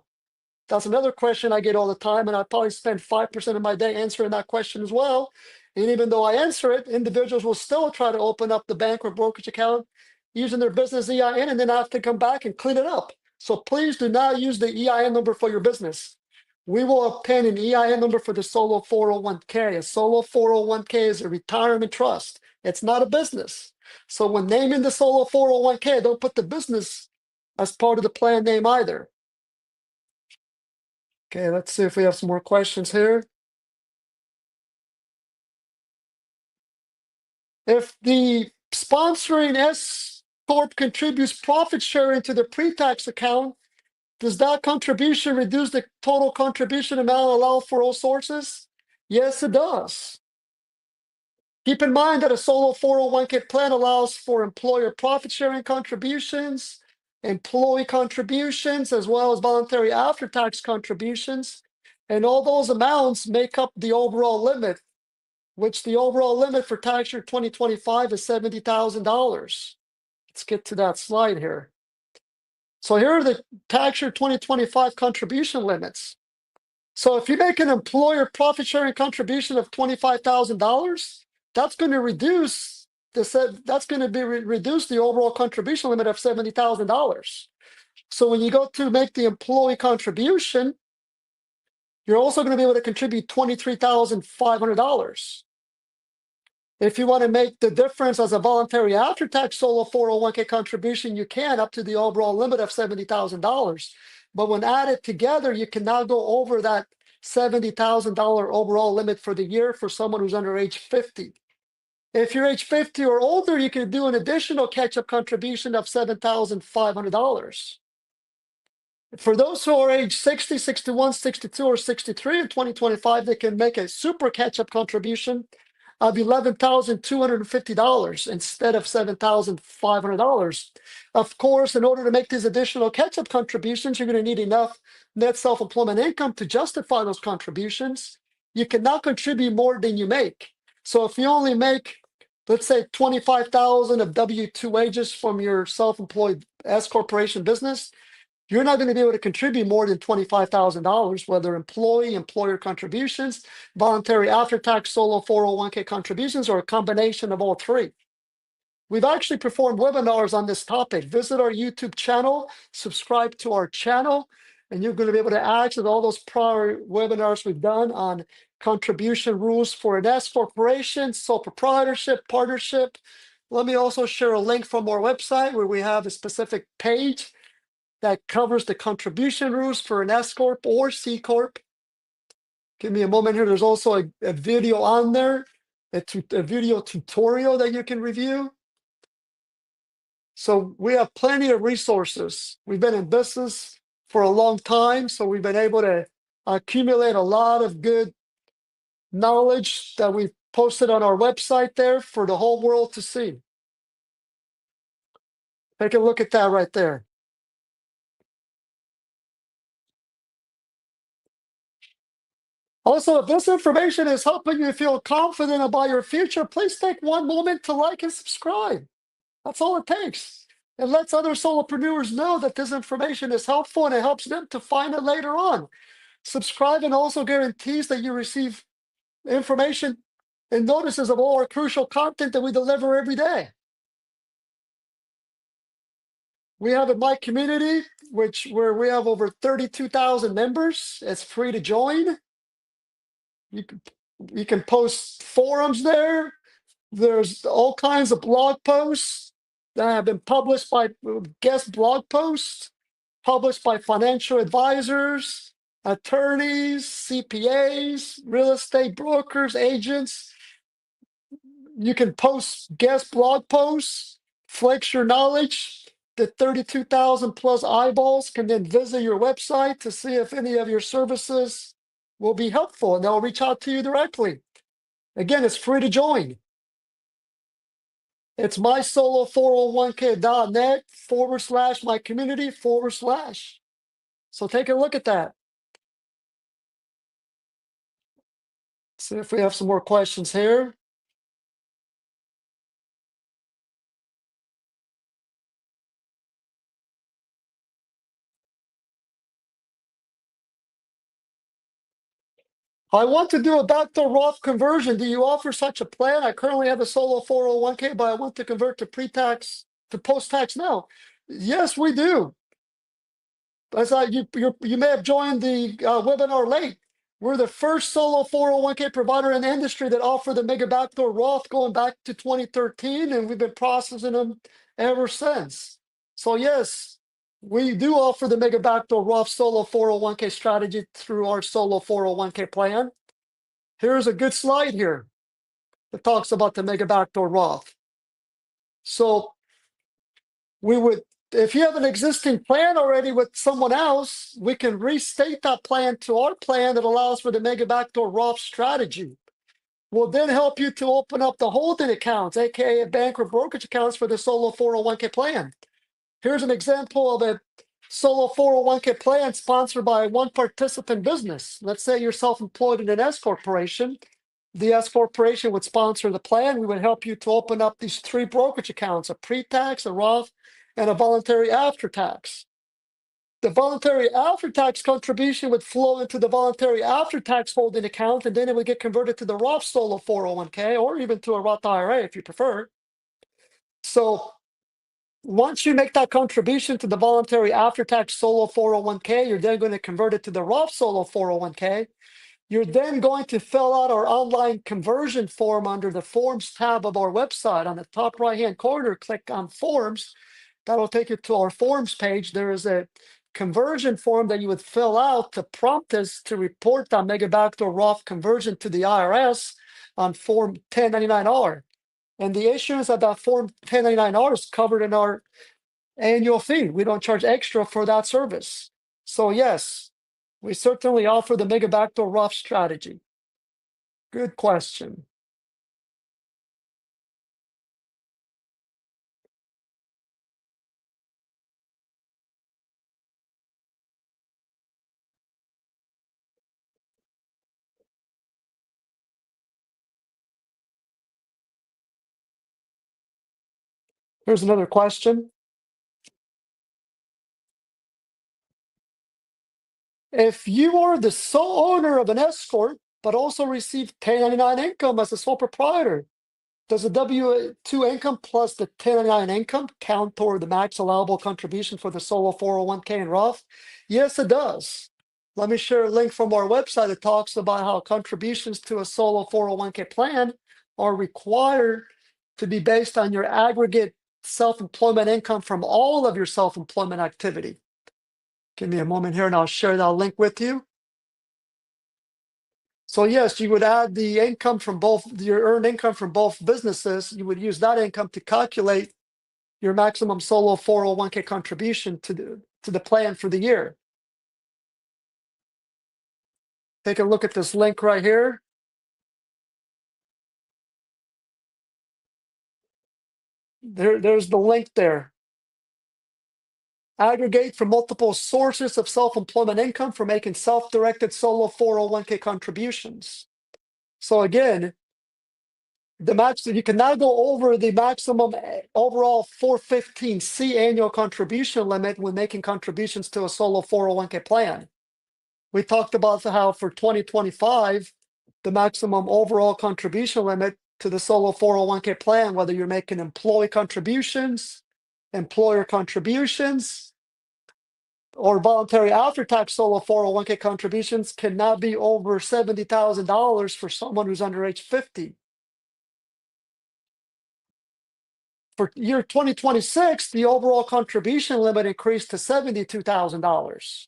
That's another question I get all the time, and I probably spend 5% of my day answering that question as well. And even though I answer it, individuals will still try to open up the bank or brokerage account using their business EIN and then have to come back and clean it up. So please do not use the EIN number for your business. We will obtain an EIN number for the solo 401k. A solo 401k is a retirement trust. It's not a business. So when naming the solo 401k, don't put the business as part of the plan name either. Okay, let's see if we have some more questions here. If the sponsoring S Corp contributes profit sharing to the pre-tax account, does that contribution reduce the total contribution amount allowed for all sources? Yes, it does. Keep in mind that a solo 401k plan allows for employer profit sharing contributions, employee contributions, as well as voluntary after tax contributions. And all those amounts make up the overall limit, which the overall limit for tax year 2025 is $70,000. Let's get to that slide here. So here are the tax year 2025 contribution limits. So if you make an employer profit sharing contribution of $25,000, that's going to reduce reduce the overall contribution limit of $70,000. So when you go to make the employee contribution, you're also going to be able to contribute $23,500. If you want to make the difference as a voluntary after-tax solo 401k contribution, you can up to the overall limit of $70,000. But when added together, you can now go over that $70,000 overall limit for the year for someone who's under age 50. If you're age 50 or older, you can do an additional catch-up contribution of $7,500. For those who are age 60, 61, 62, or 63 in 2025, they can make a super catch-up contribution of $11,250 instead of $7,500. Of course, in order to make these additional catch-up contributions, you're going to need enough net self-employment income to justify those contributions. You cannot contribute more than you make. So if you only make, let's say, $25,000 of W-2 wages from your self-employed S corporation business, you're not going to be able to contribute more than $25,000, whether employee, employer contributions, voluntary after-tax solo 401k contributions, or a combination of all three. We've actually performed webinars on this topic. Visit our YouTube channel, subscribe to our channel, and you're going to be able to access all those prior webinars we've done on contribution rules for an S corporation, sole proprietorship, partnership. Let me also share a link from our website where we have a specific page that covers the contribution rules for an S Corp or C Corp. Give me a moment here. There's also a video on there, a video tutorial that you can review. So we have plenty of resources. We've been in business for a long time, so we've been able to accumulate a lot of good knowledge that we've posted on our website there for the whole world to see. Take a look at that right there. Also, if this information is helping you feel confident about your future, please take one moment to like and subscribe. That's all it takes. It lets other solopreneurs know that this information is helpful and it helps them to find it later on. Subscribing also guarantees that you receive information and notices of all our crucial content that we deliver every day. We have a My Community, where we have over 32,000 members. It's free to join. You can post forums there. There's all kinds of blog posts that have been published by guest blog posts, published by financial advisors, attorneys, CPAs, real estate brokers, agents. You can post guest blog posts, flex your knowledge. The 32,000 plus eyeballs can then visit your website to see if any of your services will be helpful, and they'll reach out to you directly. Again, it's free to join. It's mysolo401k.net/my community/. So take a look at that. See if we have some more questions here. I want to do a backdoor Roth conversion. Do you offer such a plan? I currently have a solo 401k, but I want to convert to pre-tax to post-tax now. Yes, we do. As you may have joined the webinar late. We're the first solo 401k provider in the industry that offered the mega backdoor Roth going back to 2013, and we've been processing them ever since. So yes, We do offer the Mega Backdoor Roth Solo 401k strategy through our Solo 401k plan. Here's a good slide here that talks about the Mega Backdoor Roth. So we would, if you have an existing plan already with someone else, we can restate that plan to our plan that allows for the Mega Backdoor Roth strategy. We'll then help you to open up the holding accounts, aka bank or brokerage accounts for the Solo 401k plan. Here's an example of a Solo 401k plan sponsored by one participant business. Let's say you're self-employed in an S corporation. The S corporation would sponsor the plan. We would help you to open up these 3 brokerage accounts: a pre-tax, a Roth, and a voluntary after-tax. The voluntary after-tax contribution would flow into the voluntary after-tax holding account, and then it would get converted to the Roth Solo 401k or even to a Roth IRA if you prefer. So once you make that contribution to the voluntary after-tax Solo 401k, you're then going to convert it to the Roth Solo 401k. You're then going to fill out our online conversion form under the Forms tab of our website. On the top right-hand corner, click on Forms. That'll take you to our Forms page. There is a conversion form that you would fill out to prompt us to report that Mega Backdoor Roth conversion to the IRS on Form 1099-R. And the issuance of that Form 1099-R is covered in our annual fee. We don't charge extra for that service. So yes, we certainly offer the Mega Backdoor Roth strategy. Good question. Here's another question. If you are the sole owner of an S corp, but also receive 1099 income as a sole proprietor, does the W-2 income plus the 1099 income count toward the max allowable contribution for the Solo 401k and Roth? Yes, it does. Let me share a link from our website that talks about how contributions to a Solo 401k plan are required to be based on your aggregate self-employment income from all of your self-employment activity. Give me a moment here and I'll share that link with you. So yes, you would add the income from both, your earned income from both businesses. You would use that income to calculate your maximum Solo 401k contribution to the plan for the year. Take a look at this link right here. There's the link there. Aggregate from multiple sources of self-employment income for making self-directed Solo 401k contributions. So again, you can now go over the maximum overall 415C annual contribution limit when making contributions to a Solo 401k plan. We talked about how for 2025, the maximum overall contribution limit to the Solo 401k plan, whether you're making employee contributions, employer contributions, or voluntary after-tax Solo 401k contributions, cannot be over $70,000 for someone who's under age 50. For year 2026, the overall contribution limit increased to $72,000.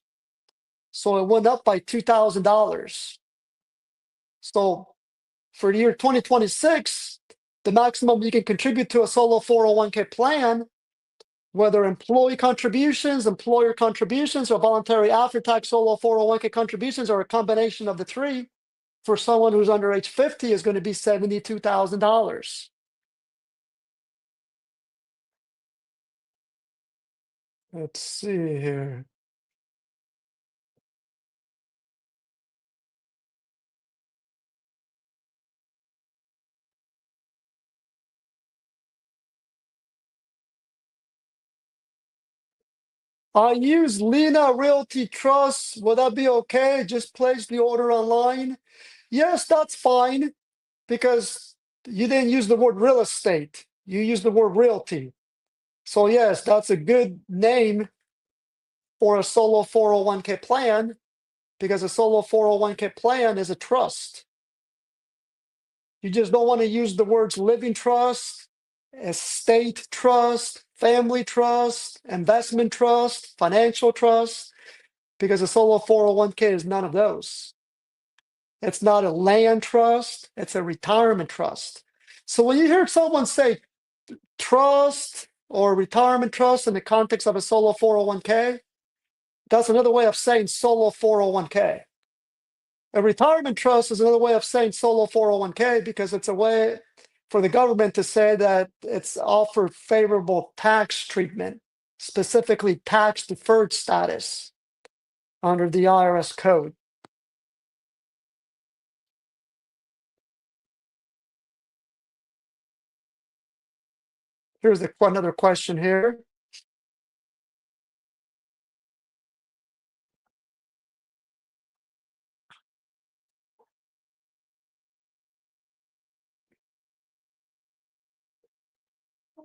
So it went up by $2,000. So for the year 2026, the maximum you can contribute to a Solo 401k plan, whether employee contributions, employer contributions, or voluntary after-tax Solo 401k contributions, or a combination of the 3, for someone who's under age 50 is going to be $72,000. Let's see here. I use Lena Realty Trust. Would that be okay? Just place the order online? Yes, that's fine, because you didn't use the word real estate. You used the word realty. So yes, that's a good name for a Solo 401k plan, because a Solo 401k plan is a trust. You just don't want to use the words living trust estate trust, family trust, investment trust, financial trust, because a solo 401k is none of those. It's not a land trust, it's a retirement trust. So when you hear someone say trust or retirement trust in the context of a solo 401k, that's another way of saying solo 401k. A retirement trust is another way of saying solo 401k because it's a way for the government to say that it's offered favorable tax treatment, specifically tax deferred status under the IRS code. Here's another question here.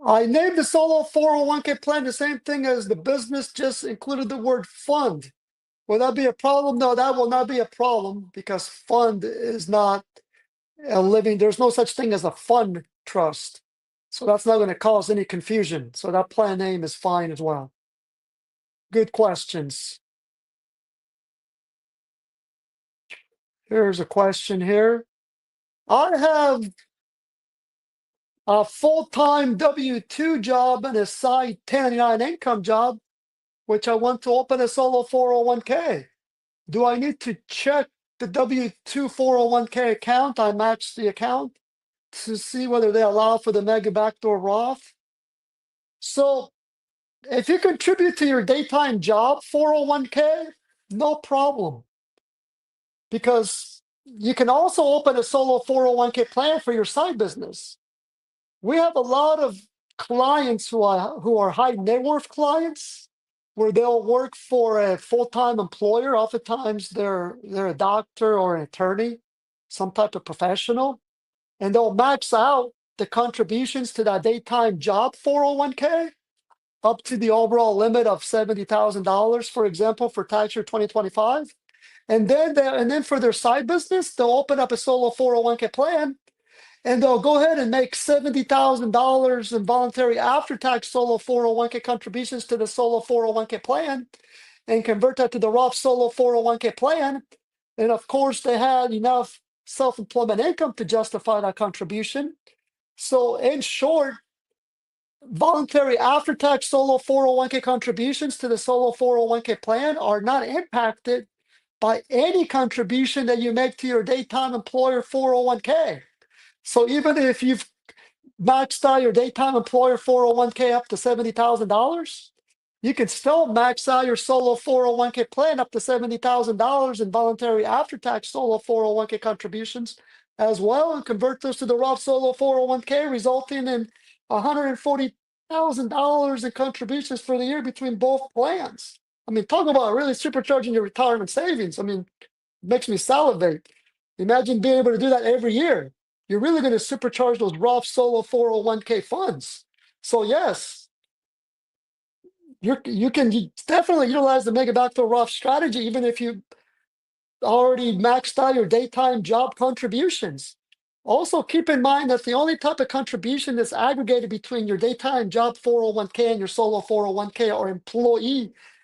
I named the solo 401k plan the same thing as the business, just included the word fund. Will that be a problem? No, that will not be a problem because fund is not a living, there's no such thing as a fund trust. So that's not going to cause any confusion. So that plan name is fine as well. Good questions. Here's a question here. I have a full-time W-2 job and a side 1099 income job, which I want to open a solo 401k. Do I need to check the W-2 401k account? I match the account to see whether they allow for the mega backdoor Roth. So if you contribute to your daytime job 401k, no problem. Because you can also open a solo 401k plan for your side business. We have a lot of clients who are high net worth clients where they'll work for a full-time employer. Oftentimes they're a doctor or an attorney, some type of professional, and they'll max out the contributions to that daytime job 401k up to the overall limit of $70,000, for example, for tax year 2025. And then for their side business, they'll open up a solo 401k plan and they'll go ahead and make $70,000 in voluntary after-tax solo 401k contributions to the solo 401k plan and convert that to the Roth solo 401k plan. And of course, they had enough self-employment income to justify that contribution. So in short, voluntary after-tax solo 401k contributions to the solo 401k plan are not impacted by any contribution that you make to your daytime employer 401k. So even if you've maxed out your daytime employer 401k up to $70,000, you can still max out your solo 401k plan up to $70,000 in voluntary after-tax solo 401k contributions as well and convert those to the Roth solo 401k, resulting in $140,000 in contributions for the year between both plans. I mean, talk about really supercharging your retirement savings. I mean, it makes me salivate. Imagine being able to do that every year. You're really going to supercharge those Roth solo 401k funds. So yes, you can definitely utilize the mega backdoor Roth strategy, even if you already maxed out your daytime job contributions. Also, keep in mind that the only type of contribution that's aggregated between your daytime job 401k and your solo 401k are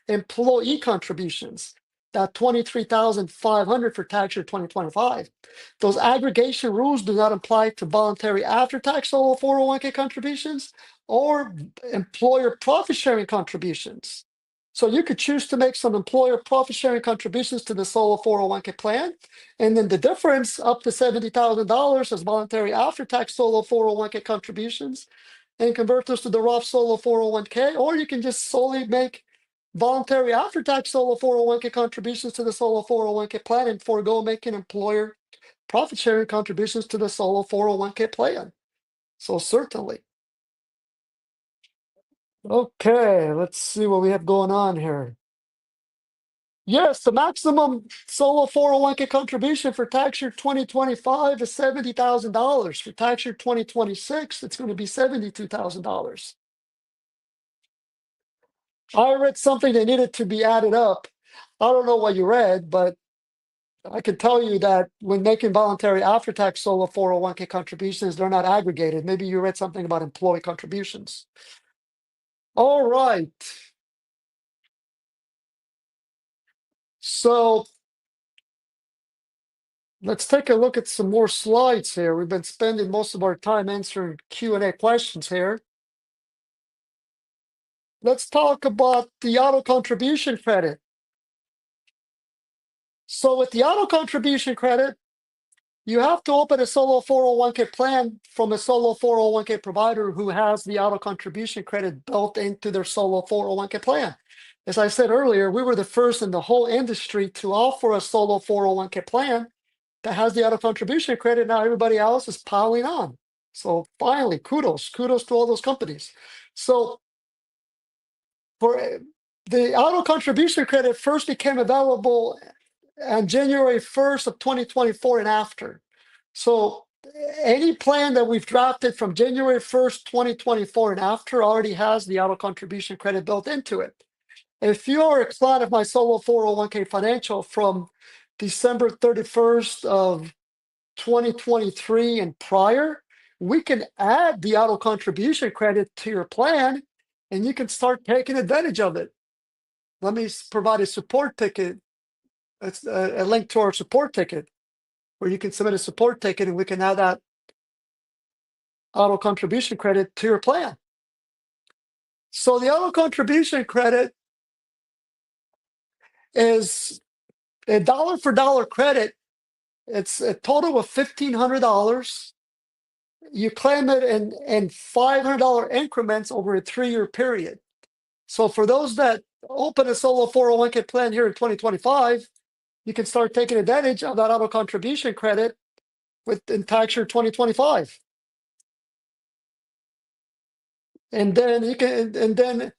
employee contributions. That 23,500 for tax year 2025. Those aggregation rules do not apply to voluntary after-tax solo 401k contributions or employer profit sharing contributions. So you could choose to make some employer profit sharing contributions to the solo 401k plan, and then the difference up to $70,000 as voluntary after-tax solo 401k contributions, and convert those to the Roth solo 401k, or you can just solely make voluntary after-tax solo 401k contributions to the solo 401k plan and forego making employer profit sharing contributions to the solo 401k plan. So certainly. Okay, let's see what we have going on here. Yes, the maximum solo 401k contribution for tax year 2025 is $70,000. For tax year 2026, it's going to be $72,000. I read something that needed to be added up. I don't know what you read, but I can tell you that when making voluntary after-tax solo 401k contributions, they're not aggregated. Maybe you read something about employee contributions. All right. So let's take a look at some more slides here. We've been spending most of our time answering Q&A questions here. Let's talk about the auto contribution credit. So with the auto contribution credit, you have to open a solo 401k plan from a solo 401k provider who has the auto contribution credit built into their solo 401k plan. As I said earlier, we were the first in the whole industry to offer a solo 401k plan that has the auto contribution credit. Now everybody else is piling on. So finally, kudos to all those companies. So for the auto contribution credit first became available on January 1st of 2024 and after. So any plan that we've drafted from January 1st, 2024 and after already has the auto contribution credit built into it. If you are a client of my solo 401k financial from December 31st of 2023 and prior, we can add the auto contribution credit to your plan and you can start taking advantage of it. Let me provide a support ticket. It's a link to our support ticket where you can submit a support ticket and we can add that auto contribution credit to your plan. So the auto contribution credit is a dollar for dollar credit. It's a total of $1,500. You claim it in $500 increments over a 3-year period. So for those that open a solo 401k plan here in 2025, you can start taking advantage of that auto contribution credit in tax year 2025. And then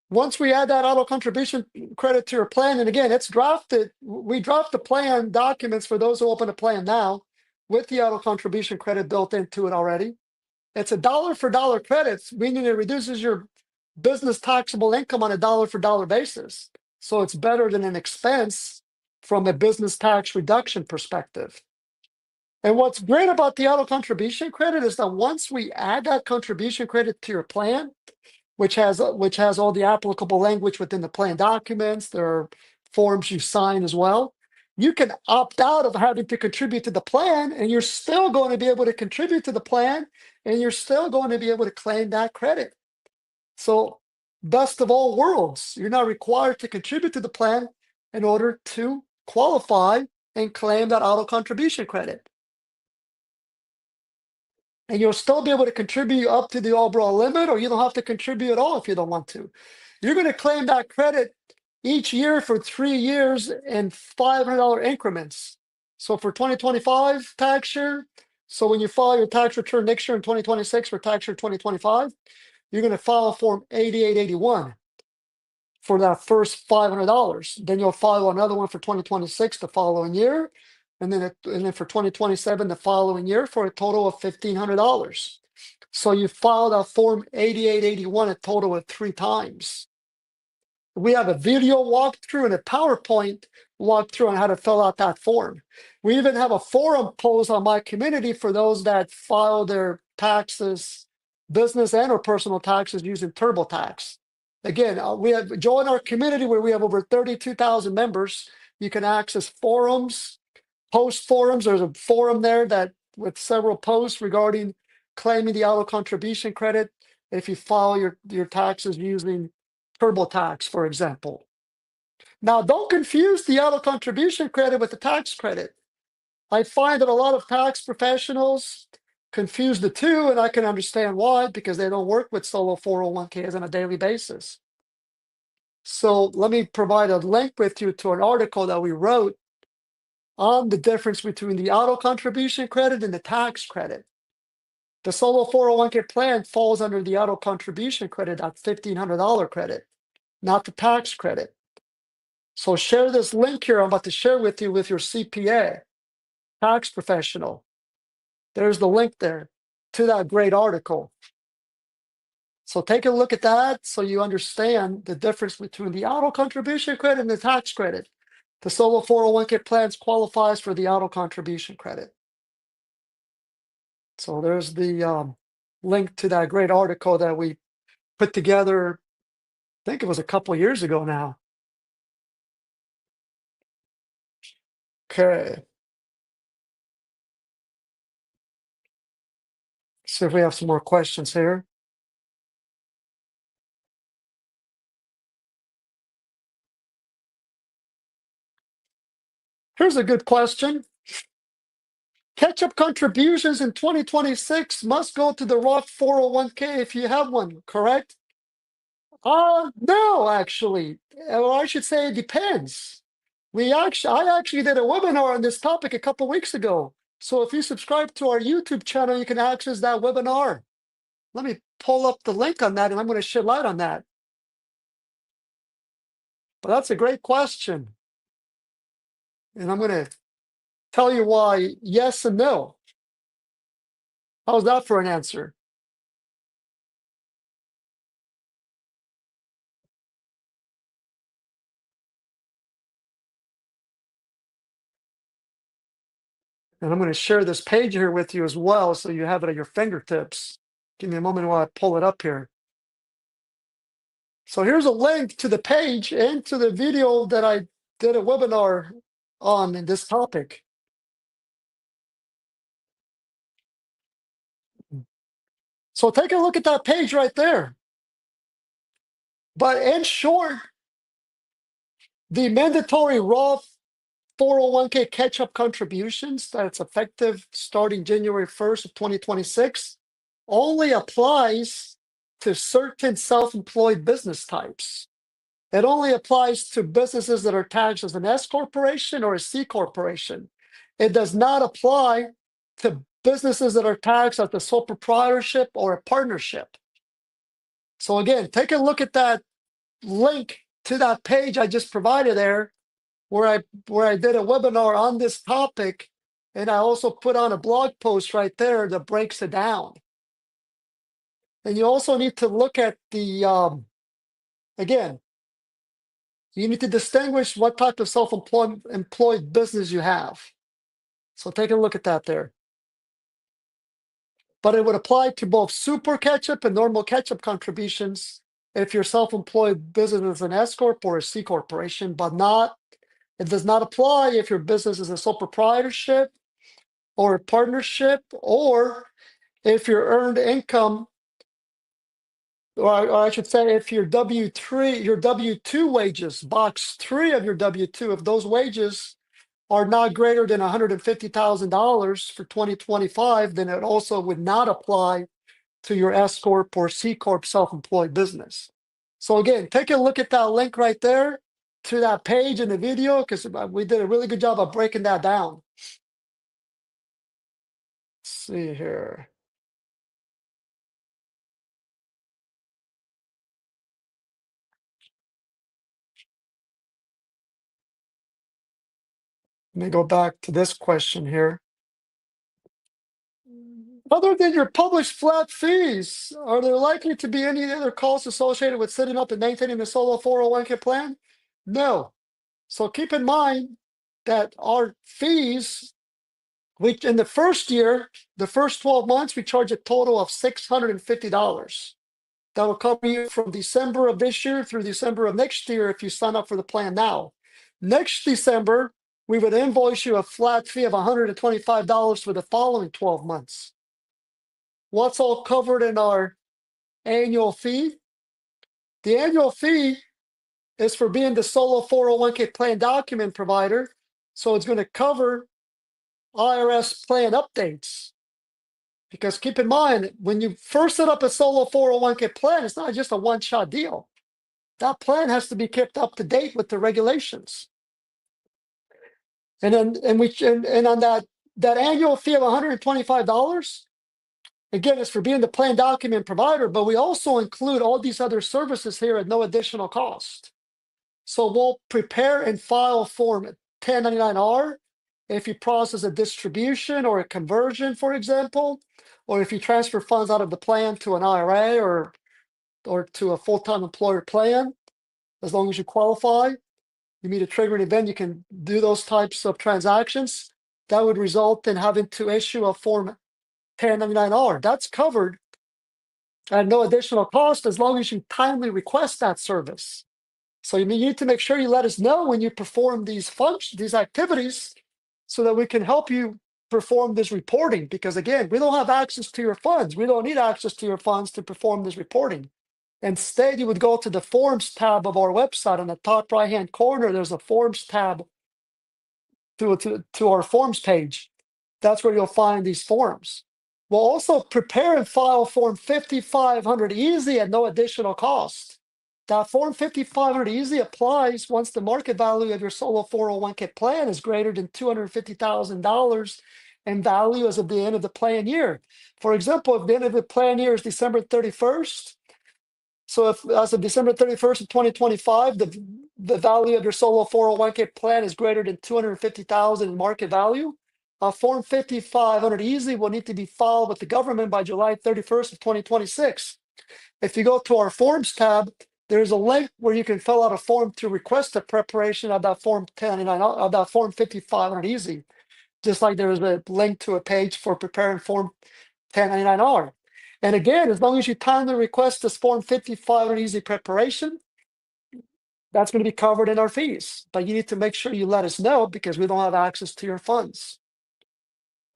once we add that auto contribution credit to your plan, and again, it's drafted, we draft the plan documents for those who open a plan now with the auto contribution credit built into it already. It's a dollar for dollar credits, meaning it reduces your business taxable income on a dollar for dollar basis. So it's better than an expense from a business tax reduction perspective. And what's great about the auto contribution credit is that once we add that contribution credit to your plan, which has all the applicable language within the plan documents, there are forms you sign as well. You can opt out of having to contribute to the plan, and you're still going to be able to contribute to the plan, and you're still going to be able to claim that credit. So, best of all worlds, you're not required to contribute to the plan in order to qualify and claim that auto contribution credit. And you'll still be able to contribute up to the overall limit, or you don't have to contribute at all if you don't want to. You're going to claim that credit each year for 3 years in $500 increments. So for 2025 tax year, so when you file your tax return next year in 2026 for tax year 2025, you're going to file Form 8881 for that first $500. Then you'll file another one for 2026 the following year, and then for 2027 the following year for a total of $1,500. So you filed a Form 8881 a total of 3 times. We have a video walkthrough and a PowerPoint walkthrough on how to fill out that form. We even have a forum post on my community for those that file their taxes, business and or personal taxes using TurboTax. Again, we have join our community where we have over 32,000 members. You can access forums, post forums. There's a forum there that with several posts regarding claiming the auto contribution credit if you file your taxes using TurboTax, for example. Now, don't confuse the auto contribution credit with the tax credit. I find that a lot of tax professionals confuse the two, and I can understand why, because they don't work with solo 401ks on a daily basis. So let me provide a link with you to an article that we wrote on the difference between the auto contribution credit and the tax credit. The solo 401k plan falls under the auto contribution credit, that $1,500 credit, not the tax credit. So share this link here I'm about to share with you with your CPA, tax professional. There's the link there to that great article. So take a look at that so you understand the difference between the auto contribution credit and the tax credit. the solo 401k plans qualifies for the auto contribution credit. So there's the link to that great article that we put together. I think it was a couple years ago now. Okay. See if we have some more questions here. Here's a good question. Catch-up contributions in 2026 must go to the Roth 401k if you have one, correct? No, actually. Or I should say it depends. I actually did a webinar on this topic a couple weeks ago. So if you subscribe to our YouTube channel, you can access that webinar. Let me pull up the link on that and I'm going to shed light on that. But that's a great question. And I'm going to tell you why yes and no. How's that for an answer? And I'm going to share this page here with you as well so you have it at your fingertips. Give me a moment while I pull it up here. So here's a link to the page and to the video that I did a webinar on in this topic. So take a look at that page right there. But in short, the mandatory Roth 401k catch-up contributions that's effective starting January 1st of 2026 only applies to certain self-employed business types. It only applies to businesses that are taxed as an S corporation or a C corporation. It does not apply to businesses that are taxed as a sole proprietorship or a partnership. So again, take a look at that link to that page I just provided there, where I did a webinar on this topic, and I also put on a blog post right there that breaks it down. And you also need to look at the again, you need to distinguish what type of self-employed business you have. So take a look at that there. But it would apply to both super catch-up and normal catch-up contributions if your self-employed business is an S corp or a C corporation, but it does not apply if your business is a sole proprietorship or a partnership, or if your earned income, or I should say, if your W-2 wages, box 3 of your W-2, if those wages are not greater than $150,000 for 2025, then it also would not apply to your S Corp or C Corp self-employed business. So again, take a look at that link right there to that page in the video, because we did a really good job of breaking that down. Let's see here. Let me go back to this question here. Other than your published flat fees, are there likely to be any other costs associated with setting up and maintaining the solo 401k plan? No. So keep in mind that our fees, which in the first year, the first 12 months, we charge a total of $650. That will cover you from December of this year through December of next year if you sign up for the plan now. Next December, we would invoice you a flat fee of $125 for the following 12 months. What's all covered in our annual fee? The annual fee is for being the solo 401k plan document provider. So it's going to cover IRS plan updates. Because keep in mind, when you first set up a solo 401k plan, it's not just a one-shot deal. That plan has to be kept up to date with the regulations. And then and on that annual fee of $125, again, it's for being the plan document provider, but we also include all these other services here at no additional cost. So we'll prepare and file Form 1099-R if you process a distribution or a conversion, for example, or if you transfer funds out of the plan to an IRA or to a full-time employer plan, as long as you qualify. you meet a triggering event, you can do those types of transactions. That would result in having to issue a Form 1099-R. That's covered at no additional cost as long as you timely request that service. So you need to make sure you let us know when you perform these functions, these activities, so that we can help you perform this reporting. Because again, we don't have access to your funds. We don't need access to your funds to perform this reporting. Instead, you would go to the Forms tab of our website. On the top right-hand corner, there's a Forms tab to our Forms page. That's where you'll find these forms. We'll also prepare and file Form 5500 Easy at no additional cost. That Form 5500 Easy applies once the market value of your solo 401k plan is greater than $250,000 in value as of the end of the plan year. For example, if the end of the plan year is December 31st, so if as of December 31st of 2025, the value of your solo 401k plan is greater than $250,000 in market value, Form 5500 Easy will need to be filed with the government by July 31st of 2026. If you go to our Forms tab, there's a link where you can fill out a form to request the preparation of that Form 1099, of that Form 5500 Easy, just like there is a link to a page for preparing Form 1099-R. And again, as long as you timely request this Form 5500 Easy preparation, that's going to be covered in our fees. But you need to make sure you let us know because we don't have access to your funds.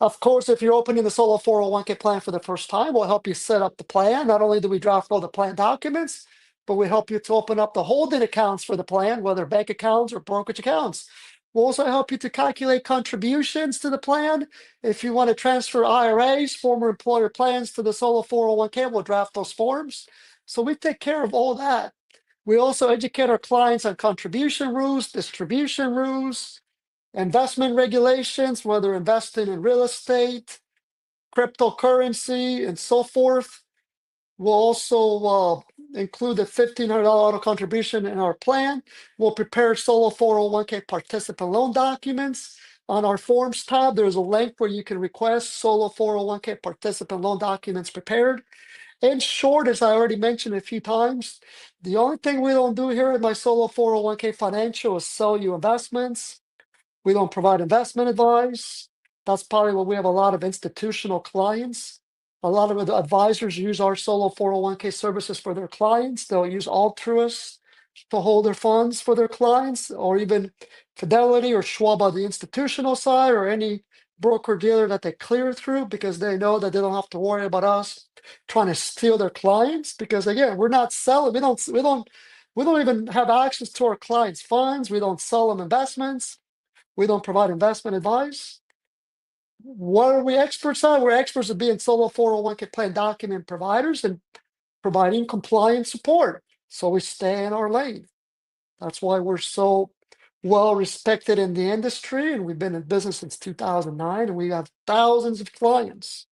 Of course, if you're opening the solo 401k plan for the first time, we'll help you set up the plan. Not only do we draft all the plan documents, but we help you to open up the holding accounts for the plan, whether bank accounts or brokerage accounts. We'll also help you to calculate contributions to the plan. If you want to transfer IRAs, former employer plans to the solo 401k, we'll draft those forms. So we take care of all that. We also educate our clients on contribution rules, distribution rules, investment regulations, whether investing in real estate, cryptocurrency, and so forth. We'll also include the $1,500 auto contribution in our plan. We'll prepare solo 401k participant loan documents. On our Forms tab, there's a link where you can request solo 401k participant loan documents prepared. In short, as I already mentioned a few times, the only thing we don't do here at my solo 401k financial is sell you investments. We don't provide investment advice. That's probably why we have a lot of institutional clients. A lot of the advisors use our solo 401k services for their clients. They'll use Altruist to hold their funds for their clients, or even Fidelity or Schwab on the institutional side, or any broker dealer that they clear through, because they know that they don't have to worry about us trying to steal their clients. Because again, we're not selling. We don't even have access to our clients' funds. We don't sell them investments. We don't provide investment advice. What are we experts at? We're experts at being solo 401k plan document providers and providing compliance support. So we stay in our lane. That's why we're so well respected in the industry. And we've been in business since 2009, and we have thousands of clients.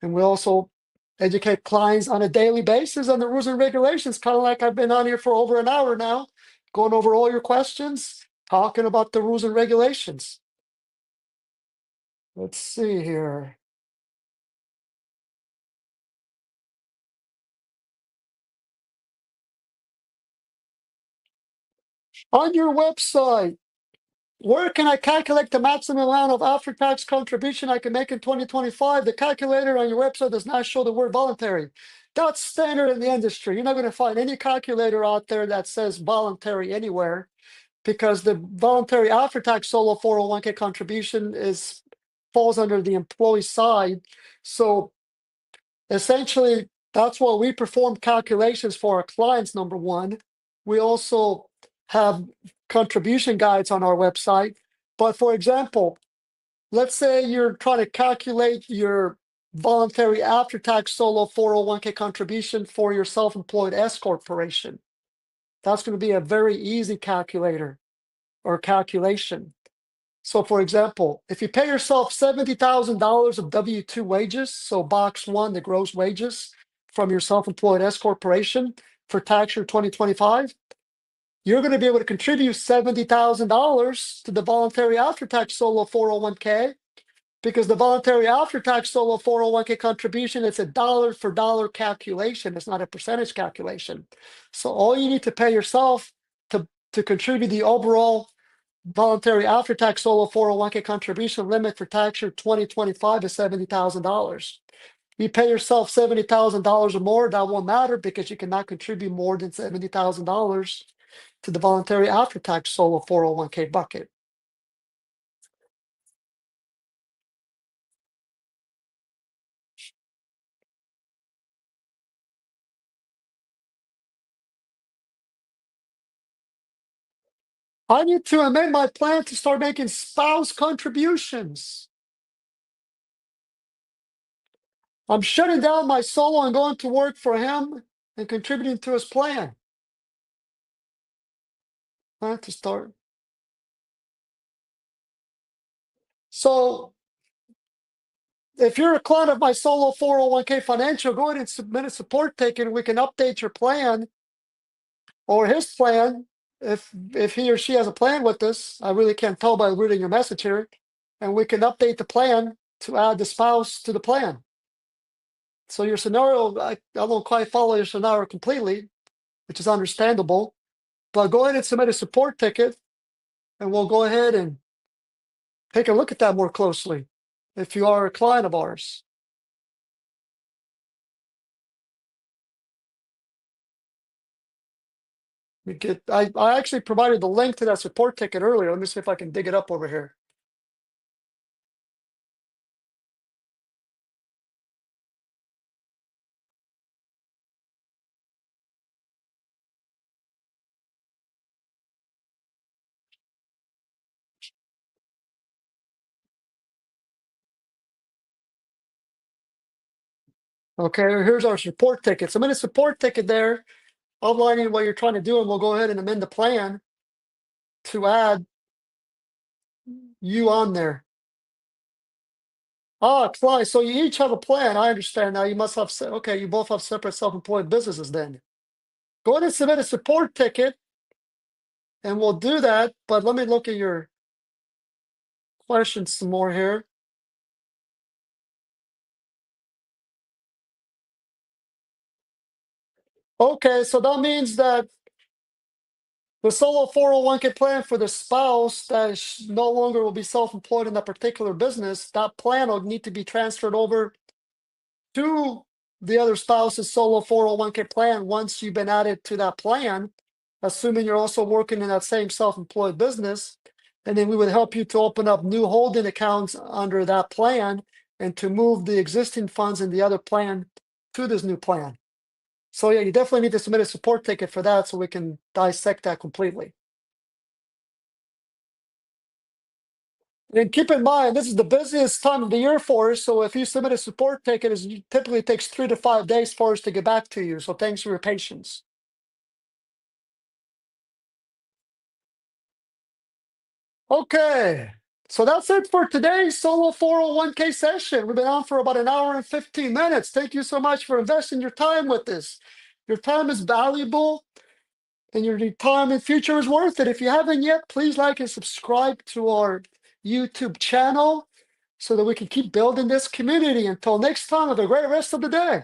And we also educate clients on a daily basis on the rules and regulations, kind of like I've been on here for over an hour now, going over all your questions, talking about the rules and regulations. Let's see here. On your website, where can I calculate the maximum amount of after-tax contribution I can make in 2025? The calculator on your website does not show the word voluntary. That's standard in the industry. You're not going to find any calculator out there that says voluntary anywhere, because the voluntary after-tax solo 401k contribution falls under the employee side. So essentially, that's why we perform calculations for our clients, number one. We also have contribution guides on our website. But for example, let's say you're trying to calculate your voluntary after-tax solo 401k contribution for your self-employed S corporation. That's going to be a very easy calculator or calculation. So for example, if you pay yourself $70,000 of W-2 wages, so box one, the gross wages from your self-employed S corporation for tax year 2025, you're going to be able to contribute $70,000 to the voluntary after-tax solo 401k, because the voluntary after-tax solo 401k contribution, it's a dollar for dollar calculation. It's not a percentage calculation. So all you need to pay yourself to to contribute the overall voluntary after-tax solo 401k contribution limit for tax year 2025 is $70,000. You pay yourself $70,000 or more, that won't matter because you cannot contribute more than $70,000 to the voluntary after-tax solo 401k bucket. I need to amend my plan to start making spouse contributions. I'm shutting down my solo and going to work for him and contributing to his plan. I have to start. So if you're a client of my solo 401k financial, go ahead and submit a support ticket and we can update your plan or his plan. If he or she has a plan with this, I really can't tell by reading your message here. And we can update the plan to add the spouse to the plan. So your scenario, I don't quite follow your scenario completely, which is understandable. But go ahead and submit a support ticket, and we'll go ahead and take a look at that more closely if you are a client of ours. I actually provided the link to that support ticket earlier. Let me see if I can dig it up over here. Okay, here's our support ticket. Submit a support ticket there, outlining what you're trying to do, and we'll go ahead and amend the plan to add you on there. Ah, client. So you each have a plan. I understand now. You must have okay. You both have separate self-employed businesses then. Go ahead and submit a support ticket, and we'll do that. But let me look at your questions some more here. Okay, so that means that the solo 401k plan for the spouse that no longer will be self-employed in that particular business, that plan will need to be transferred over to the other spouse's solo 401k plan once you've been added to that plan, assuming you're also working in that same self-employed business. And then we would help you to open up new holding accounts under that plan and to move the existing funds in the other plan to this new plan. So yeah, you definitely need to submit a support ticket for that so we can dissect that completely. And keep in mind, this is the busiest time of the year for us. So if you submit a support ticket, it typically takes 3 to 5 days for us to get back to you. So thanks for your patience. Okay, so that's it for today's solo 401k session. We've been on for about an hour and 15 minutes. Thank you so much for investing your time with us. Your time is valuable and your retirement future is worth it. If you haven't yet, please like and subscribe to our YouTube channel so that we can keep building this community. Until next time, have a great rest of the day.